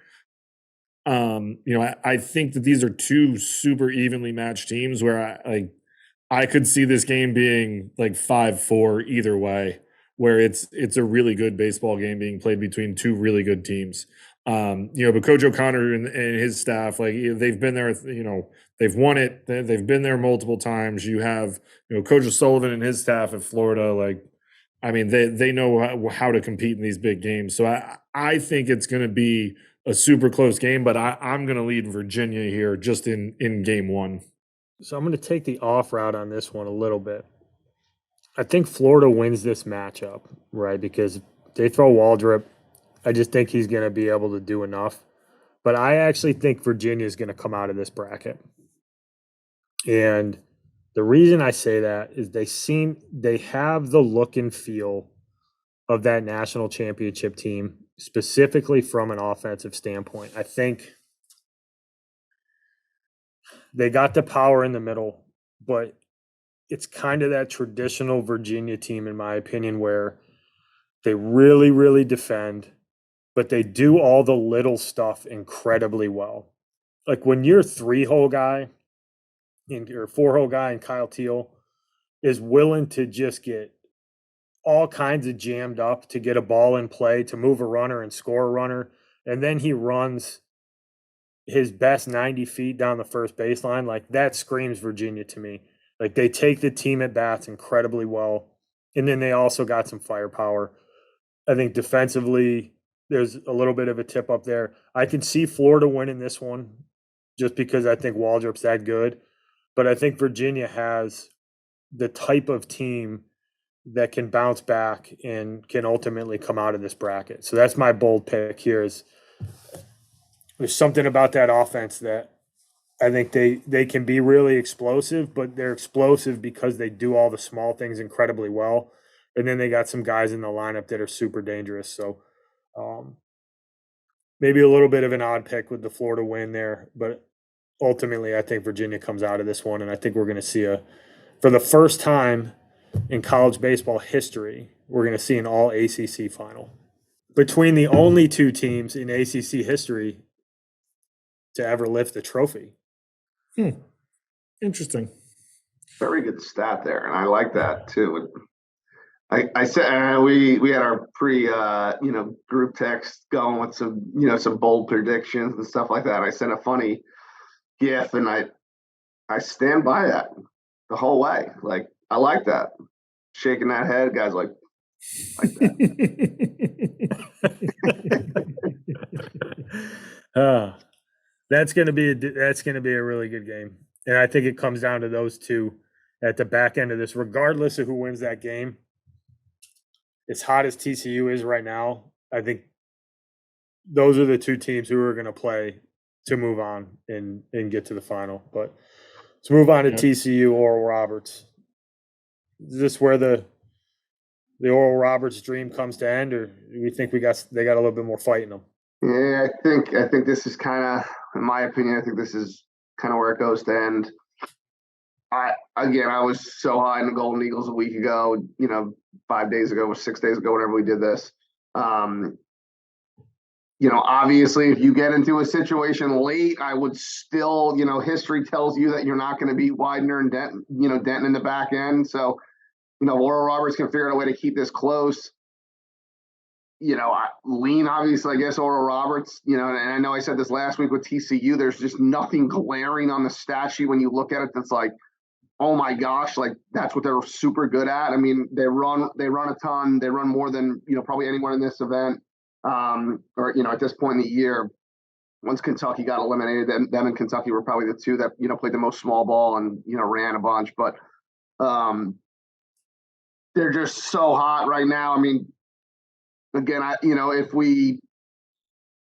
I think that these are two super evenly matched teams where I could see this game being like 5-4 either way, where it's a really good baseball game being played between two really good teams. But Coach O'Connor and his staff, like they've been there, they've won it. They've been there multiple times. You have, Coach Sullivan and his staff at Florida, like, I mean, they know how to compete in these big games. So I think it's going to be a super close game, but I'm going to lead Virginia here just in game one. So I'm going to take the off route on this one a little bit. I think Florida wins this matchup, right? Because they throw Waldrop. I just think he's going to be able to do enough. But I actually think Virginia is going to come out of this bracket. And the reason I say that is they have the look and feel of that national championship team, specifically from an offensive standpoint. I think they got the power in the middle, but it's kind of that traditional Virginia team, in my opinion, where they really, really defend, but they do all the little stuff incredibly well. Like when your 3-hole guy or 4-hole guy and Kyle Teal is willing to just get all kinds of jammed up to get a ball in play, to move a runner and score a runner, and then he runs his best 90 feet down the first baseline, like that screams Virginia to me. Like they take the team at bats incredibly well. And then they also got some firepower. I think defensively, there's a little bit of a tip up there. I can see Florida winning this one just because I think Waldrop's that good. But I think Virginia has the type of team that can bounce back and can ultimately come out of this bracket. So that's my bold pick here. Is there's something about that offense that I think they can be really explosive, but they're explosive because they do all the small things incredibly well. And then they got some guys in the lineup that are super dangerous. So maybe a little bit of an odd pick with the Florida win there, but ultimately I think Virginia comes out of this one, and I think we're going to see for the first time in college baseball history, we're going to see an all ACC final between the only two teams in ACC history to ever lift the trophy. Interesting. Very good stat there, and I like that too. I said we had our group text going with some bold predictions and stuff like that. I sent a funny GIF, and I stand by that the whole way. Like I like that, shaking that head, guys. Like that. That's gonna be a really good game, and I think it comes down to those two at the back end of this, regardless of who wins that game. As hot as TCU is right now, I think those are the two teams who are going to play to move on and get to the final. But let's move on to TCU, Oral Roberts. Is this where the Oral Roberts dream comes to end, or do we think they got a little bit more fight in them? Yeah, I think this is kind of, in my opinion, I think this is kind of where it goes to end. I was so high in the Golden Eagles a week ago, 5 days ago or 6 days ago, whenever we did this. Obviously, if you get into a situation late, I would still, history tells you that you're not going to beat Widener and Denton in the back end. So, Oral Roberts can figure out a way to keep this close. Lean, obviously, I guess, Oral Roberts, and I know I said this last week with TCU, there's just nothing glaring on the stat sheet when you look at it that's like, oh my gosh, like that's what they're super good at. I mean, they run a ton. They run more than, probably anyone in this event. Or, at this point in the year, once Kentucky got eliminated, them and Kentucky were probably the two that, played the most small ball and, ran a bunch. But they're just so hot right now. I mean, again,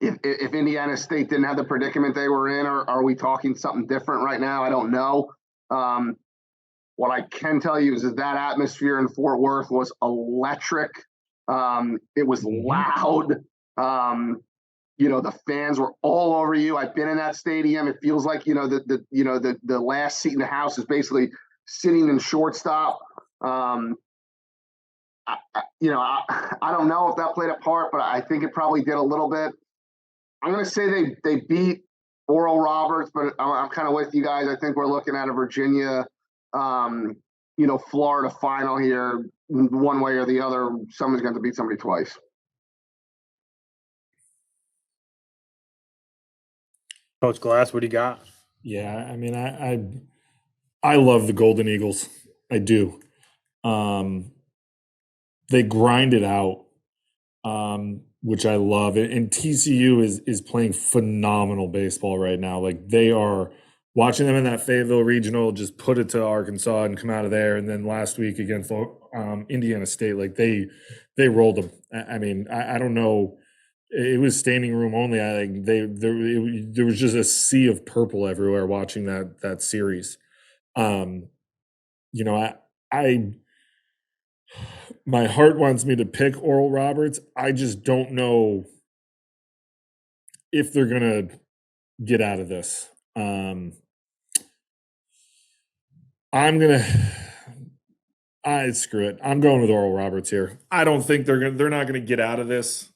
if Indiana State didn't have the predicament they were in, or are we talking something different right now? I don't know. What I can tell you is that atmosphere in Fort Worth was electric. It was loud. The fans were all over you. I've been in that stadium. It feels like, the last seat in the house is basically sitting in shortstop. I don't know if that played a part, but I think it probably did a little bit. I'm going to say they beat Oral Roberts, but I'm kind of with you guys. I think we're looking at a Virginia, Florida final here, one way or the other. Someone's going to beat somebody twice. Coach Glass, what do you got? Yeah, I mean, I love the Golden Eagles. I do. They grind it out, which I love. And TCU is playing phenomenal baseball right now. Like, they are watching them in that Fayetteville Regional, just put it to Arkansas and come out of there. And then last week against Indiana State, like they rolled them. I mean, I don't know. It was standing room only. There was just a sea of purple everywhere watching that series. I my heart wants me to pick Oral Roberts. I just don't know if they're gonna get out of this. I'm gonna. Screw it. I'm going with Oral Roberts here. I don't think they're not gonna get out of this.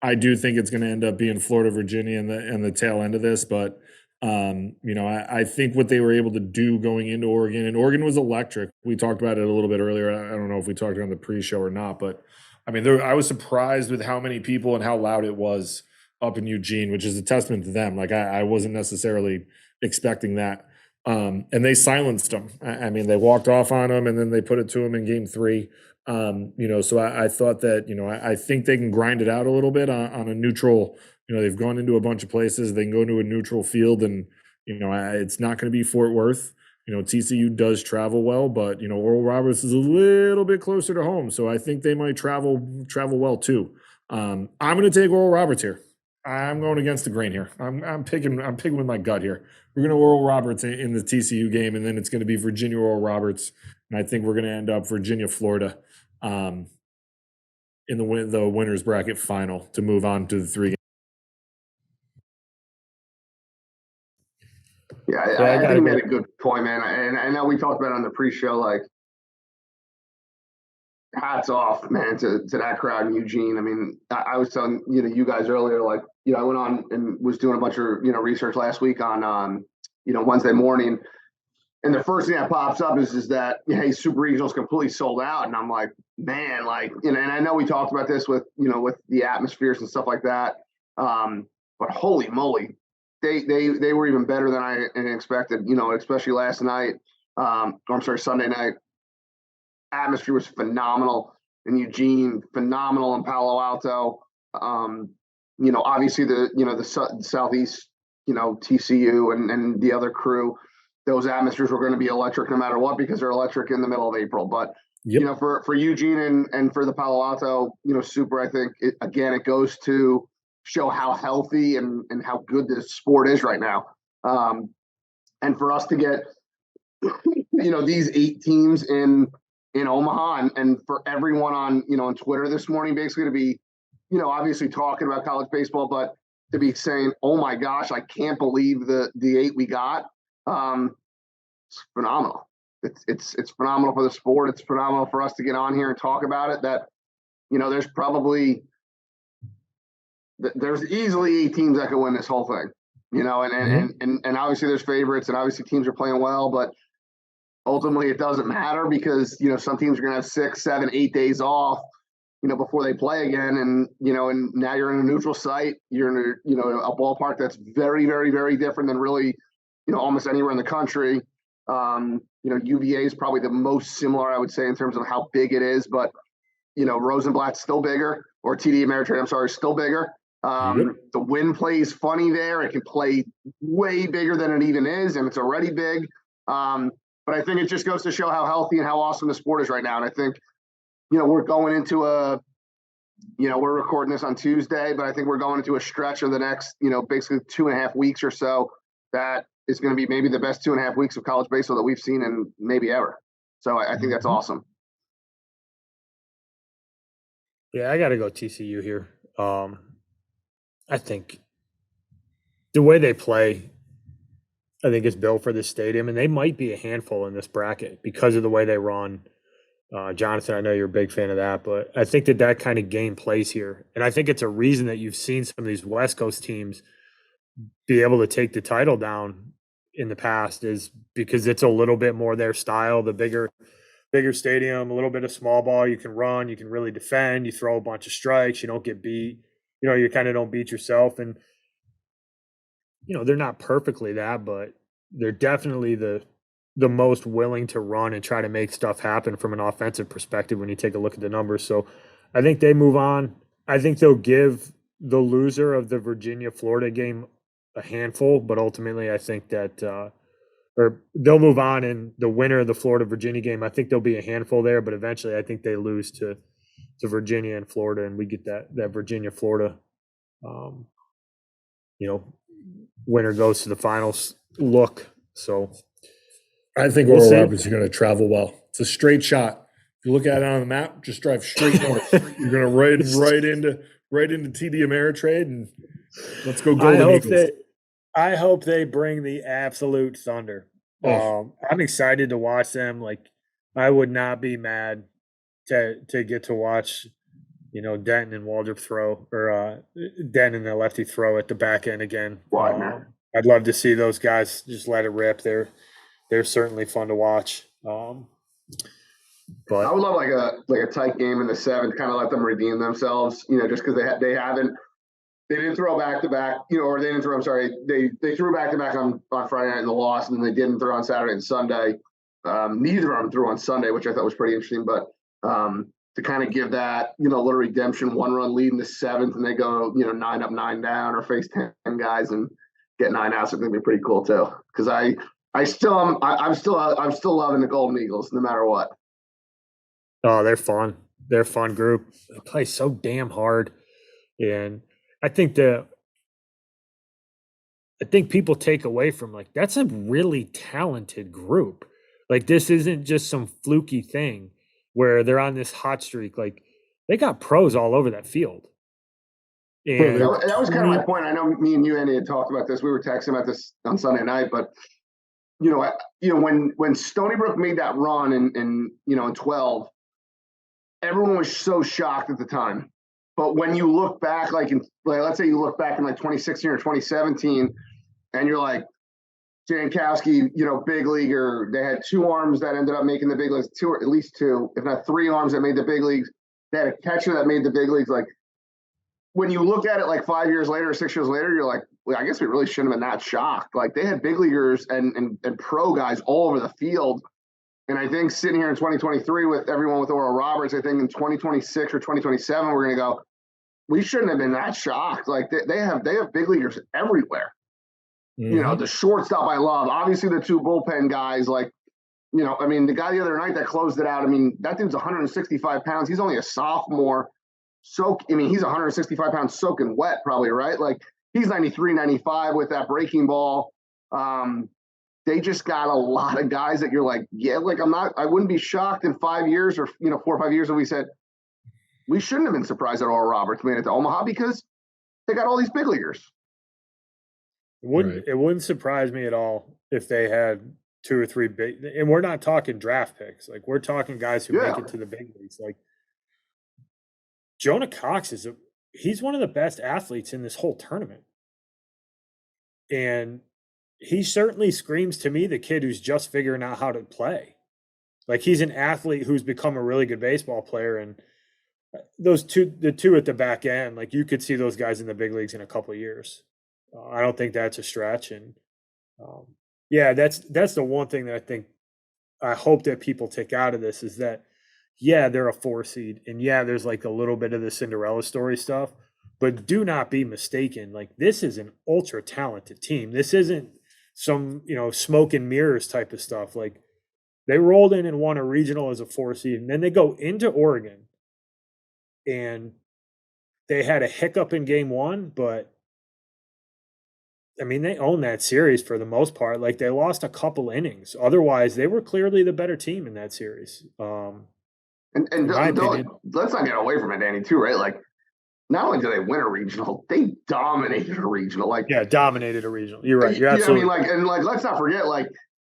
I do think it's gonna end up being Florida, Virginia, and the tail end of this, but I think what they were able to do going into Oregon, and Oregon was electric. We talked about it a little bit earlier. I don't know if we talked on the pre-show or not, but I mean, I was surprised with how many people and how loud it was up in Eugene, which is a testament to them. Like, I wasn't necessarily expecting that. And they silenced them. I mean, they walked off on them, and then they put it to them in game 3. So I thought that, I think they can grind it out a little bit on a neutral. They've gone into a bunch of places. They can go to a neutral field, and it's not going to be Fort Worth. TCU does travel well, but Oral Roberts is a little bit closer to home, so I think they might travel well too. I'm going to take Oral Roberts here. I'm going against the grain here. I'm picking with my gut here. We're going to Oral Roberts in the TCU game, and then it's going to be Virginia Oral Roberts, and I think we're going to end up Virginia Florida in the winners bracket final to move on to the 3 games. Yeah, I think you made a good point, man. And I know we talked about it on the pre-show, like, hats off, man, to that crowd in Eugene. I mean, I was telling you guys earlier, like, I went on and was doing a bunch of research last week on Wednesday morning, and the first thing that pops up is that, hey, Super Regional's completely sold out, and I'm like, man, like, and I know we talked about this with with the atmospheres and stuff like that, but holy moly. They were even better than I expected, especially last night. Sunday night. Atmosphere was phenomenal in Eugene, phenomenal in Palo Alto. Obviously the Southeast, TCU and the other crew, those atmospheres were going to be electric no matter what, because they're electric in the middle of April. But Yep. For Eugene and for the Palo Alto, Super, I think it goes to show how healthy and how good this sport is right now. And for us to get, these 8 teams in Omaha, and for everyone on, on Twitter this morning, basically to be, obviously talking about college baseball, but to be saying, oh my gosh, I can't believe the 8 we got. It's phenomenal. It's phenomenal for the sport. It's phenomenal for us to get on here and talk about it. That, there's probably there's easily 8 teams that could win this whole thing, you know, and obviously there's favorites and obviously teams are playing well, but ultimately it doesn't matter because, you know, some teams are going to have 6, 7, 8 days off, you know, before they play again. And, you know, and now you're in a neutral site, you're in a, you know, a ballpark that's very, very, very different than really, you know, almost anywhere in the country. You know, UVA is probably the most similar, I would say, in terms of how big it is, but, you know, Rosenblatt's still bigger, or TD Ameritrade, I'm sorry, still bigger. The wind plays funny there. It can play way bigger than it even is, and it's already big. But I think it just goes to show how healthy and how awesome the sport is right now. And I think, you know, we're going into you know, we're recording this on Tuesday, but I think we're going into a stretch of the next, you know, basically 2.5 weeks or so that is going to be maybe the best 2.5 weeks of college baseball that we've seen in maybe ever. So I think that's awesome. Yeah, I got to go TCU here. I think the way they play, I think is built for this stadium, and they might be a handful in this bracket because of the way they run. Jonathan, I know you're a big fan of that, but I think that kind of game plays here. And I think it's a reason that you've seen some of these West Coast teams be able to take the title down in the past is because it's a little bit more their style, the bigger stadium, a little bit of small ball. You can run, you can really defend, you throw a bunch of strikes, you don't get beat. You know, you kind of don't beat yourself. And, you know, they're not perfectly that, but they're definitely the most willing to run and try to make stuff happen from an offensive perspective when you take a look at the numbers. So I think they move on. I think they'll give the loser of the Virginia-Florida game a handful, but ultimately I think that or they'll move on, and the winner of the Florida-Virginia game, I think there'll be a handful there, but eventually I think they lose to Virginia and Florida, and we get that Virginia-Florida, you know, winner goes to the finals look. So I think Oral Roberts are going to travel well. It's a straight shot. If you look at it on the map, just drive straight north. You're going to right into TD Ameritrade, and let's go Golden Eagles. I hope they bring the absolute thunder. I'm excited to watch them. Like, I would not be mad to get to watch, you know, Denton and Waldrop throw, or Denton and the lefty throw at the back end again. I'd love to see those guys just let it rip. They're certainly fun to watch. But I would love like a tight game in the 7th, kind of let them redeem themselves, you know, just because they didn't throw back to back, you know, or they didn't throw. I'm sorry, they threw back to back on Friday night in the loss, and then they didn't throw on Saturday and Sunday. Neither of them threw on Sunday, which I thought was pretty interesting. But to kind of give that, you know, little redemption 1-run lead in the 7th, and they go, you know, 9 up, 9 down, or face 10 guys and get 9 outs, I think would be pretty cool too. Because I'm still loving the Golden Eagles no matter what. Oh, they're fun. They're a fun group. They play so damn hard, and I think people take away from, like, that's a really talented group. Like, this isn't just some fluky thing where they're on this hot streak. Like, they got pros all over that field. And that was kind of my point. I know me and you, Andy, had talked about this. We were texting about this on Sunday night, but you know, when Stony Brook made that run in 12, everyone was so shocked at the time. But when you look back, let's say you look back in like 2016 or 2017, and you're like, Jankowski, you know, big leaguer. They had 2 arms that ended up making the big leagues, 2 or at least 2, if not 3 arms that made the big leagues. They had a catcher that made the big leagues. Like, when you look at it like 5 years later or 6 years later, you're like, well, I guess we really shouldn't have been that shocked. Like, they had big leaguers and pro guys all over the field. And I think sitting here in 2023 with everyone with Oral Roberts, I think in 2026 or 2027, we're going to go, we shouldn't have been that shocked. Like, they have big leaguers everywhere. Mm-hmm. You know, the shortstop I love. Obviously, the 2 bullpen guys, like, you know, I mean, the guy the other night that closed it out, I mean, that dude's 165 pounds. He's only a sophomore. He's 165 pounds soaking wet probably, right? Like, he's 93, 95 with that breaking ball. They just got a lot of guys that you're like, yeah, like, I wouldn't be shocked in 5 years or, you know, 4 or 5 years if we said, we shouldn't have been surprised that Oral Roberts made it to Omaha because they got all these big leaguers. It wouldn't surprise me at all if they had 2 or 3 big, and we're not talking draft picks. Like, we're talking guys who make it to the big leagues. Like, Jonah Cox is he's one of the best athletes in this whole tournament. And he certainly screams to me the kid who's just figuring out how to play. Like, he's an athlete who's become a really good baseball player, and the two at the back end, like, you could see those guys in the big leagues in a couple of years. I don't think that's a stretch, and yeah, that's the one thing that I hope that people take out of this is that, yeah, they're a 4 seed, and yeah, there's like a little bit of the Cinderella story stuff, but do not be mistaken. Like, this is an ultra talented team. This isn't some, smoke and mirrors type of stuff. Like, they rolled in and won a regional as a 4 seed, and then they go into Oregon, and they had a hiccup in game 1, but I mean, they owned that series for the most part. Like, they lost a couple innings. Otherwise, they were clearly the better team in that series. And let's not get away from it, Danny, too, right? Like, not only did they win a regional, they dominated a regional. Like, yeah, dominated a regional. You're right. You're absolutely. I mean, let's not forget, like,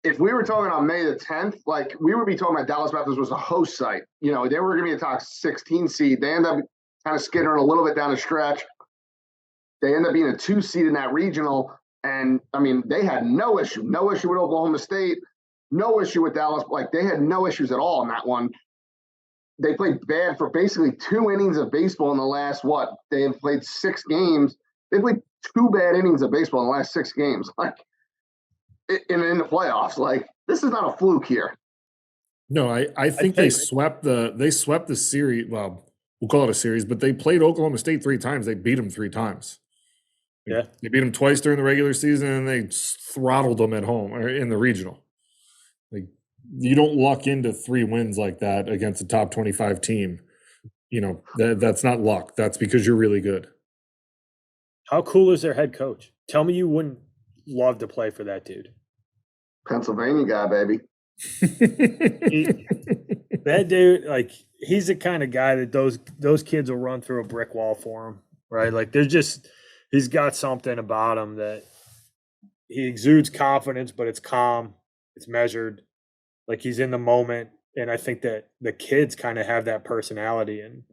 if we were talking on May the 10th, like, we would be talking about Dallas Baptist was a host site. They were going to be a top 16 seed. They end up kind of skittering a little bit down the stretch. They end up being a 2 seed in that regional. And, I mean, they had no issue with Oklahoma State, no issue with Dallas. Like, they had no issues at all in that one. They played bad for basically 2 innings of baseball in the last, they have played 6 games. They played 2 bad innings of baseball in the last 6 games. Like, in the playoffs, like, this is not a fluke here. No, I think they swept the series. Well, we'll call it a series, but they played Oklahoma State 3 times. They beat them 3 times. Yeah, they beat them twice during the regular season, and they throttled them at home or in the regional. Like, you don't luck into 3 wins like that against a top 25 team. That's not luck. That's because you're really good. How cool is their head coach? Tell me you wouldn't love to play for that dude. Pennsylvania guy, baby. That dude, like, he's the kind of guy that those kids will run through a brick wall for him, right? Like, he's got something about him that he exudes confidence, but it's calm, it's measured, like, he's in the moment. And I think that the kids kind of have that personality. And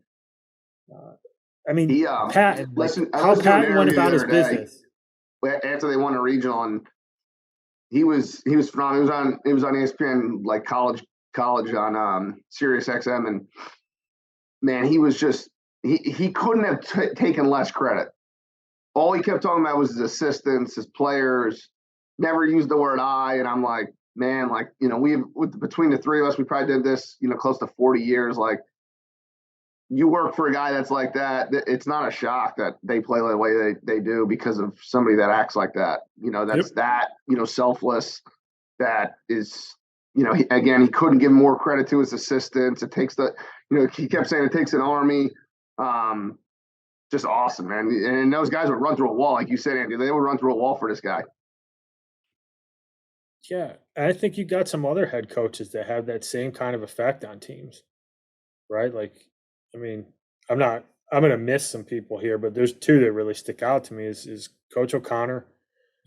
I mean, Patton, how Patton went about his business after they won a regional, and he was phenomenal. He was on ESPN, like, college on Sirius XM, and man, he was just he couldn't have taken less credit. All he kept talking about was his assistants, his players. Never used the word I, and I'm like, man, like, between the 3 of us, we probably did this, close to 40 years. Like, you work for a guy that's like that, it's not a shock that they play the way they do because of somebody that acts like that. Selfless. That is, he couldn't give more credit to his assistants. It takes he kept saying it takes an army. Just awesome, man. And those guys would run through a wall, like you said, Andy. They would run through a wall for this guy. Yeah, I think you got some other head coaches that have that same kind of effect on teams, right? Like, I mean, I'm going to miss some people here, but there's 2 that really stick out to me is Coach O'Connor.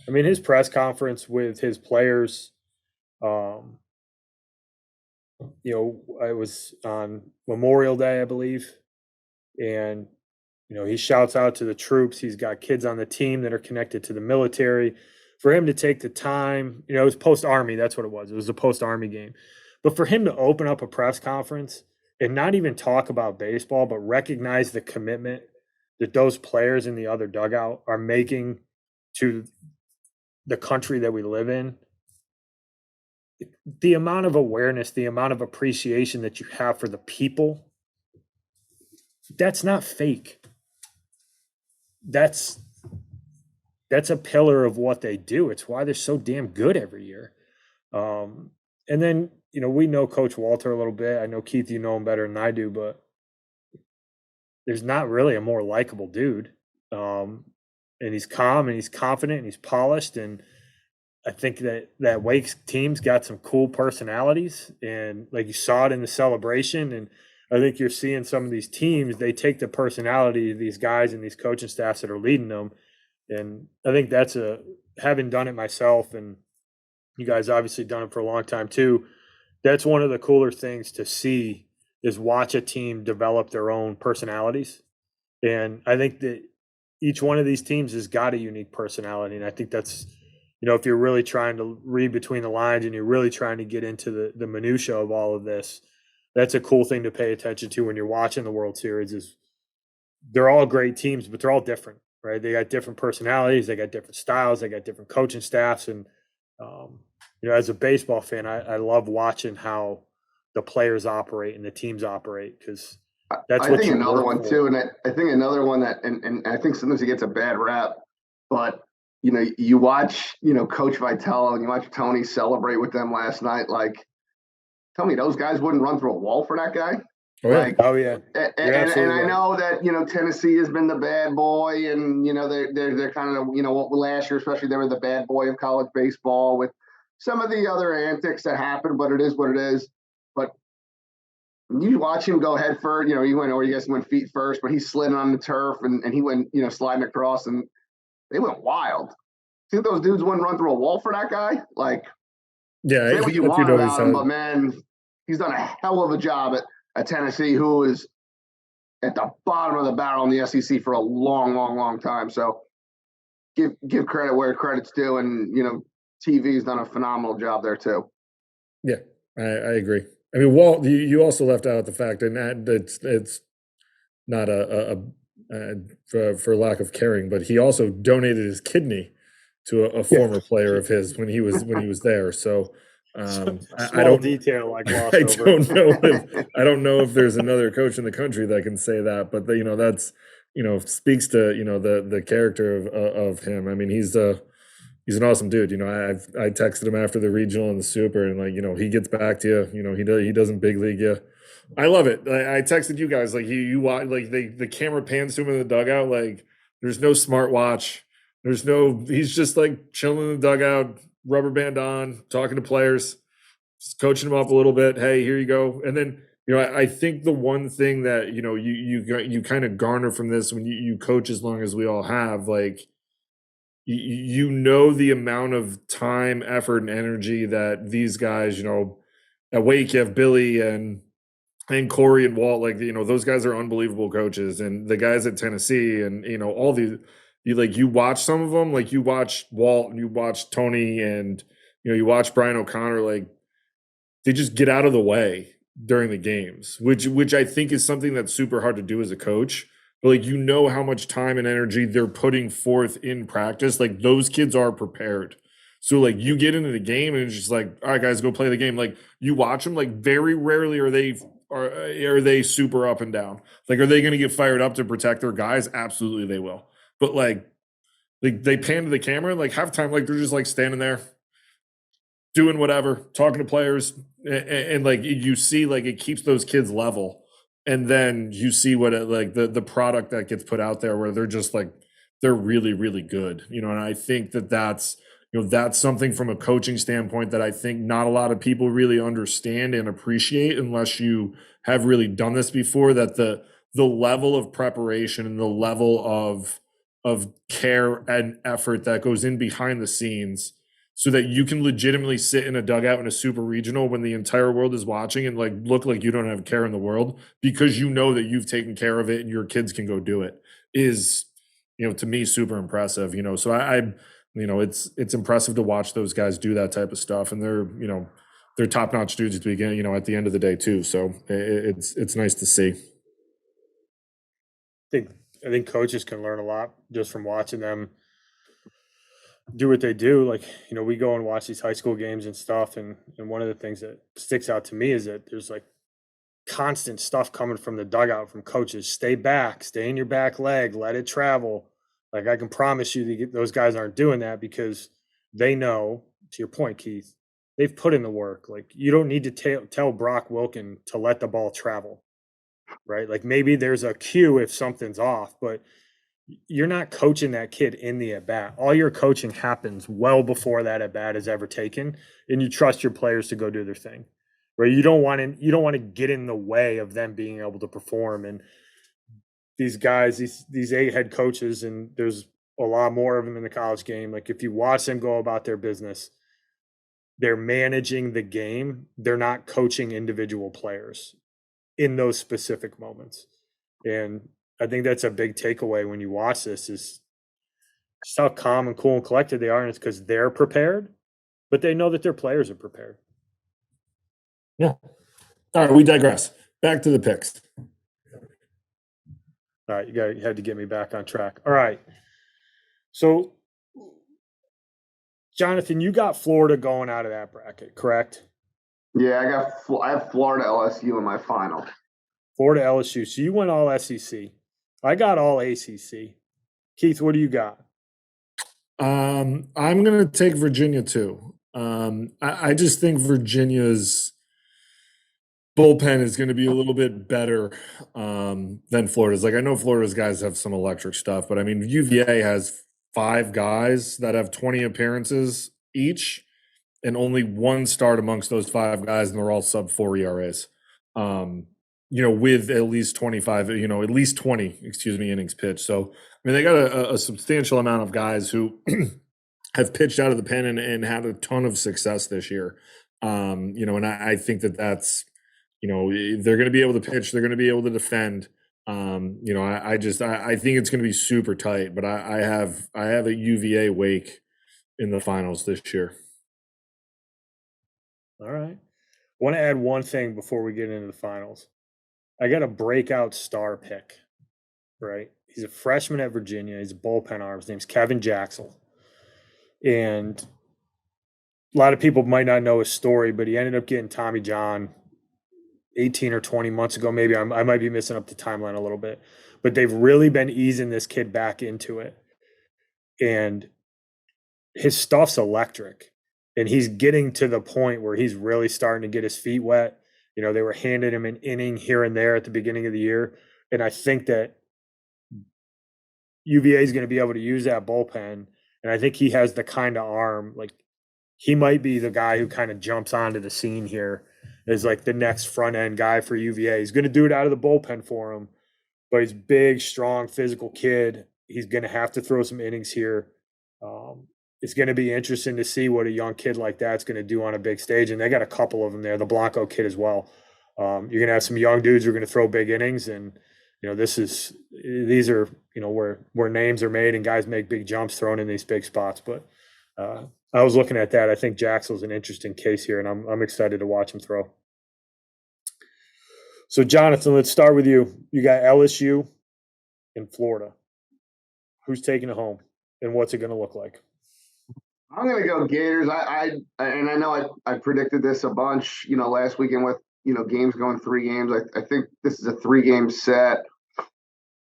I mean, his press conference with his players, I was on Memorial Day, I believe, and he shouts out to the troops. He's got kids on the team that are connected to the military. For him to take the time, it was post-Army. That's what it was. It was a post-Army game. But for him to open up a press conference and not even talk about baseball, but recognize the commitment that those players in the other dugout are making to the country that we live in, the amount of awareness, the amount of appreciation that you have for the people, that's not fake. That's a pillar of what they do. It's why they're so damn good every year. And then, we know Coach Walter a little bit. I know, Keith, you know him better than I do, but there's not really a more likable dude. And he's calm and he's confident and he's polished. And I think that Wake's team's got some cool personalities. And like, you saw it in the celebration. And I think you're seeing some of these teams, they take the personality of these guys and these coaching staffs that are leading them. And I think that's having done it myself, and you guys obviously done it for a long time too, that's one of the cooler things to see is watch a team develop their own personalities And I think that each one of these teams has got a unique personality. And I think that's, if you're really trying to read between the lines and you're really trying to get into the minutia of all of this, that's a cool thing to pay attention to when you're watching the World Series. Is they're all great teams, but they're all different, right? They got different personalities, they got different styles, they got different coaching staffs. And um, as a baseball fan, I love watching how the players operate and the teams operate, because that's I what think you another work one for. too, and I think another one that, and I think sometimes he gets a bad rap, but you watch, Coach Vitale and you watch Tony celebrate with them last night. Like, tell me those guys wouldn't run through a wall for that guy? Oh yeah. Like, Oh yeah, you're and absolutely I right. know that Tennessee has been the bad boy, and they're kind of last year especially they were the bad boy of college baseball with some of the other antics that happened, but it is what it is. But you watch him go head first, he went, or you guys went feet first, but he slid on the turf and he went, sliding across, and they went wild. Think those dudes wouldn't run through a wall for that guy? Like, Yeah, say what he's you a kid want always about him, had. but man, he's done a hell of a job at Tennessee, who is at the bottom of the barrel in the SEC for a long, long, long time. So give credit where credit's due, and TV's done a phenomenal job there too. Yeah, I agree. I mean, Walt, you also left out the fact, and it's not for lack of caring, but he also donated his kidney to a Yeah. former player of his when he was there. So I Small don't detail I glossed I over. don't know if there's another coach in the country that can say that, but that's speaks to the character of him. I mean, he's an awesome dude. I texted him after the regional and the super, and he gets back to you. He doesn't big league you. I love it. I texted you guys like you watch like the camera pans to him in the dugout. Like there's no smartwatch. There's no. He's just like chilling in the dugout, rubber band on, talking to players, just coaching them up a little bit. Hey, here you go. And then I think the one thing that you kind of garner from this when you coach as long as we all have, like the amount of time, effort, and energy that these guys, at Wake, you have Billy and Corey and Walt, like those guys are unbelievable coaches, and the guys at Tennessee, and all these, you watch some of them, like you watch Walt and you watch Tony, and you watch Brian O'Connor, like they just get out of the way during the games, which I think is something that's super hard to do as a coach. But like how much time and energy they're putting forth in practice. Like those kids are prepared. So like you get into the game and it's just like, all right, guys, go play the game. Like you watch them. Like very rarely are they super up and down. Like are they going to get fired up to protect their guys? Absolutely, they will. But like they pan to the camera and like halftime, like they're just like standing there doing whatever, talking to players, and like you see, like it keeps those kids level, and then you see what like the product that gets put out there, where they're just like they're really really good, and I think that's that's something from a coaching standpoint that I think not a lot of people really understand and appreciate unless you have really done this before. That the level of preparation and the level of care and effort that goes in behind the scenes so that you can legitimately sit in a dugout in a super regional when the entire world is watching and like look like you don't have care in the world because that you've taken care of it and your kids can go do it is to me super impressive. So it's impressive to watch those guys do that type of stuff, and they're top-notch dudes at the beginning, at the end of the day too. So it's nice to see. think I think coaches can learn a lot just from watching them do what they do. Like, we go and watch these high school games and stuff, and one of the things that sticks out to me is that there's like constant stuff coming from the dugout from coaches. Stay back, stay in your back leg, let it travel. Like I can promise you those guys aren't doing that because they know, to your point, Keith, they've put in the work. Like you don't need to tell Brock Wilken to let the ball travel, right? Like maybe there's a cue if something's off, but you're not coaching that kid in the at bat. All your coaching happens well before that at bat is ever taken, and you trust your players to go do their thing. Right? You don't want to get in the way of them being able to perform. And these guys, these 8 head coaches, and there's a lot more of them in the college game. Like if you watch them go about their business, they're managing the game. They're not coaching individual players in those specific moments. And I think that's a big takeaway when you watch this is just how calm and cool and collected they are, and it's because they're prepared, but they know that their players are prepared. Yeah. All right, we digress. Back to the picks. All right, you had to get me back on track. All right. So, Jonathan, you got Florida going out of that bracket, correct? Yeah, I have Florida LSU in my final. Florida LSU. So you went all SEC. I got all ACC. Keith, what do you got? I'm going to take Virginia too. I just think Virginia's bullpen is going to be a little bit better than Florida's. Like, I know Florida's guys have some electric stuff, but I mean, UVA has 5 guys that have 20 appearances each, and only one start amongst those 5 guys, and they're all sub 4 ERAs. With at least 25, at least 20, innings pitched. So, I mean, they got a substantial amount of guys who have pitched out of the pen and had a ton of success this year. And I think that's, they're going to be able to pitch. They're going to be able to defend. I think it's going to be super tight, but I have a UVA Wake in the finals this year. All right. Want to add one thing before we get into the finals. I got a breakout star pick, right? He's a freshman at Virginia. He's a bullpen arm. His name's Kevin Jaxel. And a lot of people might not know his story, but he ended up getting Tommy John 18 or 20 months ago. Maybe I might be missing up the timeline a little bit. But they've really been easing this kid back into it. And his stuff's electric. And he's getting to the point where he's really starting to get his feet wet. They were handing him an inning here and there at the beginning of the year. And I think that UVA is going to be able to use that bullpen. And I think he has the kind of arm, like he might be the guy who kind of jumps onto the scene here as like the next front end guy for UVA. He's going to do it out of the bullpen for him, but he's big, strong, physical kid. He's going to have to throw some innings here. It's going to be interesting to see what a young kid like that's going to do on a big stage. And they got a couple of them there, the Blanco kid as well. You're going to have some young dudes who are going to throw big innings. And, these are, where names are made and guys make big jumps thrown in these big spots. But I was looking at that. I think Jaxel's an interesting case here, and I'm excited to watch him throw. So, Jonathan, let's start with you. You got LSU in Florida. Who's taking it home, and what's it going to look like? I'm going to go Gators. I know I predicted this a bunch, last weekend with, games going 3 games. I think this is a 3-game set.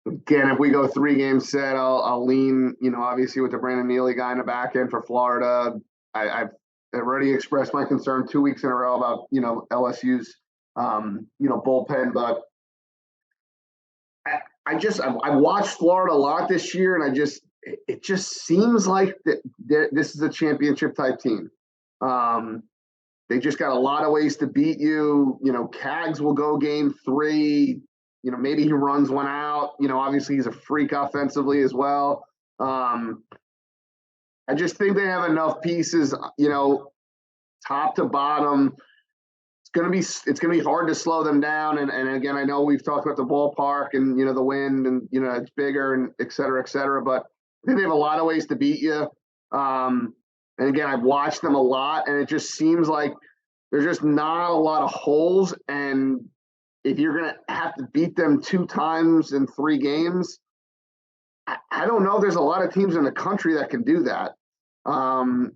Again, if we go 3-game set, I'll lean, obviously with the Brandon Neely guy in the back end for Florida. I've already expressed my concern 2 weeks in a row about, LSU's, bullpen, but I watched Florida a lot this year, and it just seems like this is a championship type team. They just got a lot of ways to beat you. Cags will go game 3. Maybe he runs one out. Obviously he's a freak offensively as well. I just think they have enough pieces, top to bottom. It's gonna be hard to slow them down. And again, I know we've talked about the ballpark and the wind and it's bigger and et cetera, but I think they have a lot of ways to beat you. And again, I've watched them a lot, and it just seems like there's just not a lot of holes. And if you're going to have to beat them 2 times in 3 games, I don't know. There's a lot of teams in the country that can do that. And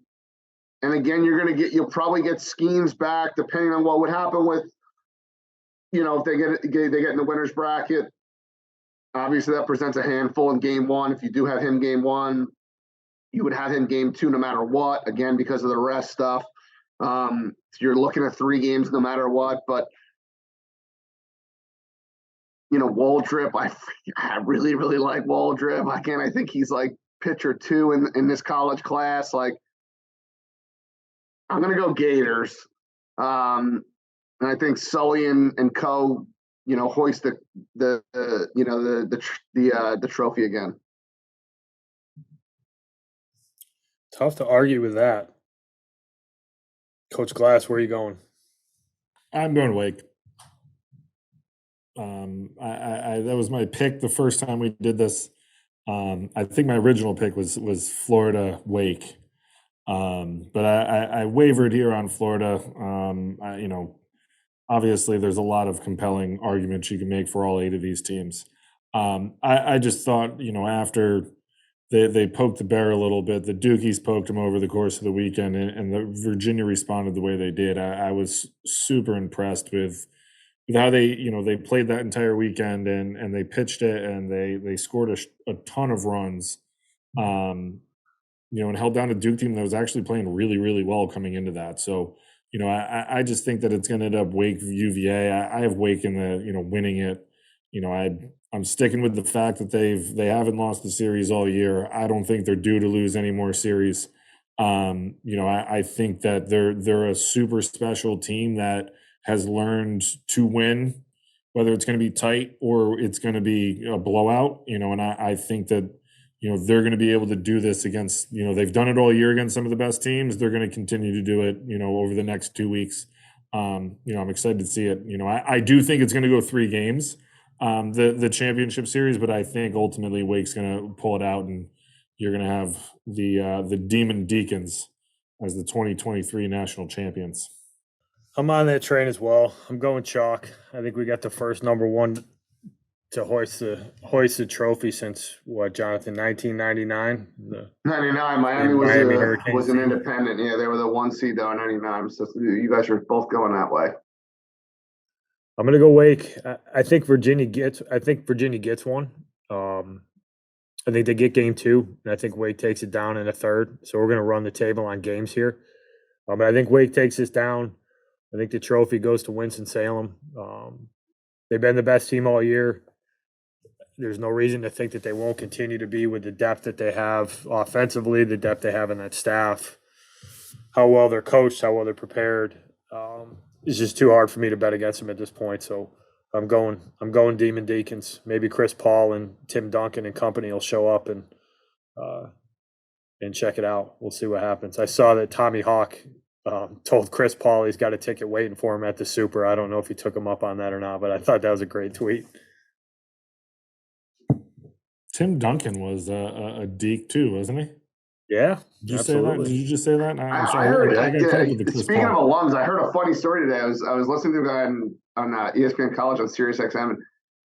again, you'll probably get schemes back depending on what would happen with, if they get in the winner's bracket. Obviously, that presents a handful in game 1. If you do have him game 1, you would have him game 2 no matter what, again, because of the rest stuff. You're looking at 3 games no matter what. But, Waldrip, I really, really like Waldrip. Again, I think he's like pitcher 2 in this college class. Like, I'm going to go Gators. And I think Sully and co, hoist the trophy again. Tough to argue with that. Coach Glass, where are you going? I'm going Wake. That was my pick the first time we did this. I think my original pick was Florida Wake, but I wavered here on Florida. Obviously, there's a lot of compelling arguments you can make for all 8 of these teams. I just thought, after they poked the bear a little bit, the Dukies poked them over the course of the weekend, and the Virginia responded the way they did. I was super impressed with how they played that entire weekend, and they pitched it, and they scored a ton of runs. And held down a Duke team that was actually playing really, really well coming into that. So, I just think that it's going to end up Wake UVA. I have Wake in the, winning it. I'm sticking with the fact that they haven't lost the series all year. I don't think they're due to lose any more series. I think that they're a super special team that has learned to win, whether it's going to be tight or it's going to be a blowout. And I think that they're going to be able to do this against, they've done it all year against some of the best teams. They're going to continue to do it, over the next 2 weeks. I'm excited to see it. I do think it's going to go 3 games, the championship series, but I think ultimately Wake's going to pull it out, and you're going to have the Demon Deacons as the 2023 national champions. I'm on that train as well. I'm going chalk. I think we got the first number 1 to hoist the trophy since Jonathan, 1999. 99. Miami was an independent. Yeah, they were the 1 seed though in 99. So you guys are both going that way. I'm gonna go Wake. I think Virginia gets one. I think they get game 2, and I think Wake takes it down in a third. So we're gonna run the table on games here. But I think Wake takes this down. I think the trophy goes to Winston-Salem. They've been the best team all year. There's no reason to think that they won't continue to be with the depth that they have offensively, the depth they have in that staff, how well they're coached, how well they're prepared. It's just too hard for me to bet against them at this point. So I'm going Demon Deacons. Maybe Chris Paul and Tim Duncan and company will show up and check it out. We'll see what happens. I saw that Tommy Hawk told Chris Paul he's got a ticket waiting for him at the Super. I don't know if he took him up on that or not, but I thought that was a great tweet. Tim Duncan was a Deke too, wasn't he? Yeah. Did you say that? Did you just say that? I heard. Speaking of alums, I heard a funny story today. I was listening to a guy on ESPN College on Sirius XM, and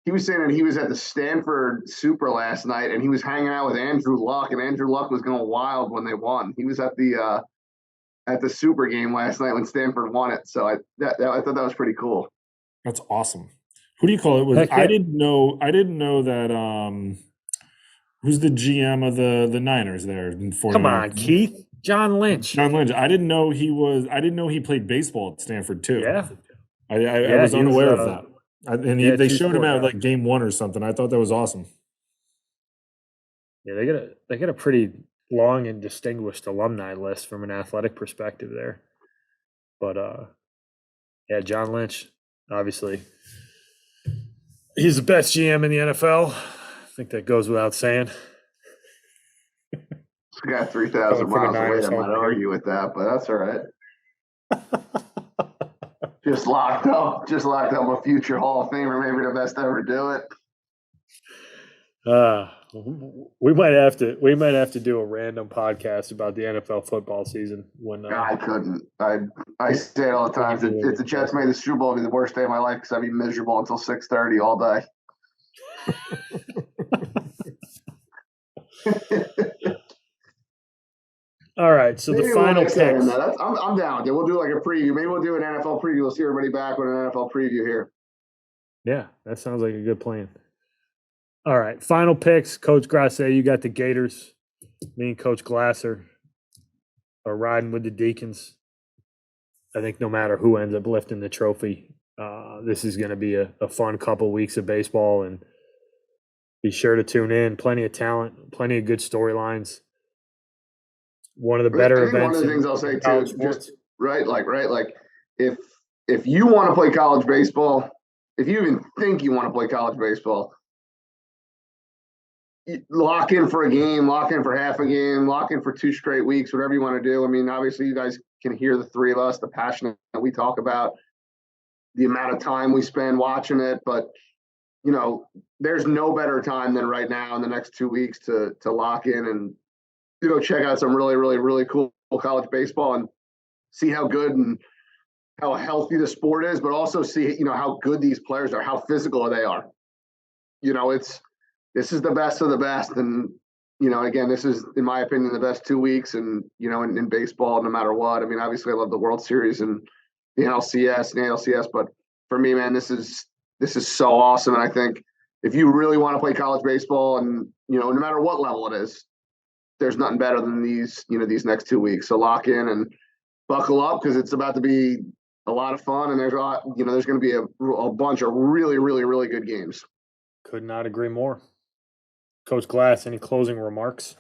he was saying that he was at the Stanford Super last night, and he was hanging out with Andrew Luck, and Andrew Luck was going wild when they won. He was at the Super game last night when Stanford won it. So I thought that was pretty cool. That's awesome. Who do you call it? I didn't know that. Who's the GM of the Niners there? Come on, Keith. John Lynch. John Lynch. I didn't know he played baseball at Stanford too. Yeah. I was unaware of that. And they showed him out like game 1 or something. I thought that was awesome. Yeah, they got a pretty long and distinguished alumni list from an athletic perspective there. But yeah, John Lynch, obviously, he's the best GM in the NFL. I think that goes without saying. He's got 3,000 miles away. I might argue with that, but that's all right. Just locked up a future Hall of Famer, maybe the best to ever do it. We might have to do a random podcast about the NFL football season. When I couldn't. I say it all the time. If the Jets made the Super Bowl, it'd be the worst day of my life because I'd be miserable until 6:30 all day. All right, so maybe the final picks. I'm down. We'll do like a preview. Maybe we'll do an NFL preview. We'll see everybody back with an NFL preview here. Yeah, that sounds like a good plan. All right, final picks. Coach Grosse, you got the Gators. Me and Coach Glasser are riding with the Deacons. I think no matter who ends up lifting the trophy, this is going to be a fun couple weeks of baseball, and be sure to tune in. Plenty of talent, plenty of good storylines. One of the better events. One of the things I'll say too, just right, if you want to play college baseball, if you even think you want to play college baseball, lock in for a game, lock in for half a game, lock in for 2 straight weeks, whatever you want to do. I mean, obviously you guys can hear the 3 of us, the passion that we talk about, the amount of time we spend watching it, but there's no better time than right now in the next 2 weeks to lock in and, check out some really, really, really cool college baseball and see how good and how healthy the sport is, but also see, how good these players are, how physical they are. This is the best of the best. And, again, this is, in my opinion, the best 2 weeks and, in baseball, no matter what. I mean, obviously I love the World Series and the NLCS and ALCS, but for me, man, this is so awesome. And I think if you really want to play college baseball and, no matter what level it is, there's nothing better than these next 2 weeks. So lock in and buckle up because it's about to be a lot of fun. And there's going to be a bunch of really, really, really good games. Could not agree more. Coach Glass, any closing remarks?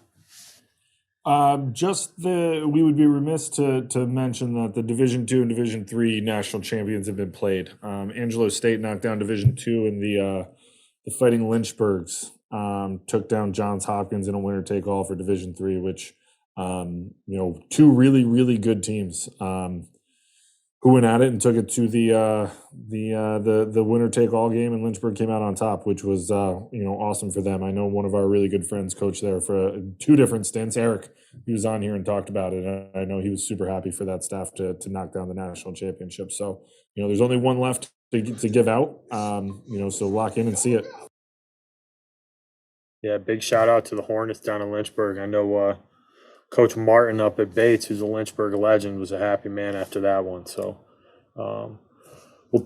We would be remiss to mention that the Division II and Division III national champions have been played. Angelo State knocked down Division II in the Fighting Lynchburgs. Took down Johns Hopkins in a winner take all for Division III, which two really, really good teams who went at it and took it to the winner take all game, and Lynchburg came out on top, which was awesome for them. I know one of our really good friends coached there for 2 different stints. Eric, he was on here and talked about it. And I know he was super happy for that staff to knock down the national championship. So there's only one left to give out. So lock in and see it. Yeah, big shout out to the Hornets down in Lynchburg. I know Coach Martin up at Bates, who's a Lynchburg legend, was a happy man after that one. So, well,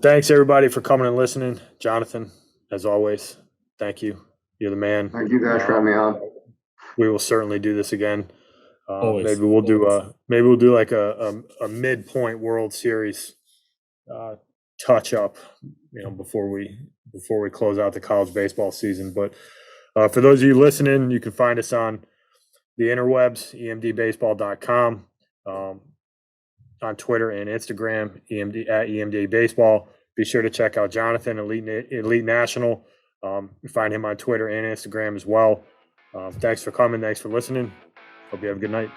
thanks everybody for coming and listening. Jonathan, as always, thank you. You're the man. Thank you guys for having me on. We will certainly do this again. Always. Maybe we'll do like a midpoint World Series touch up, before we close out the college baseball season. But for those of you listening, you can find us on the interwebs, emdbaseball.com, on Twitter and Instagram, at EMD Baseball. Be sure to check out Jonathan, Elite National. You find him on Twitter and Instagram as well. Thanks for coming. Thanks for listening. Hope you have a good night.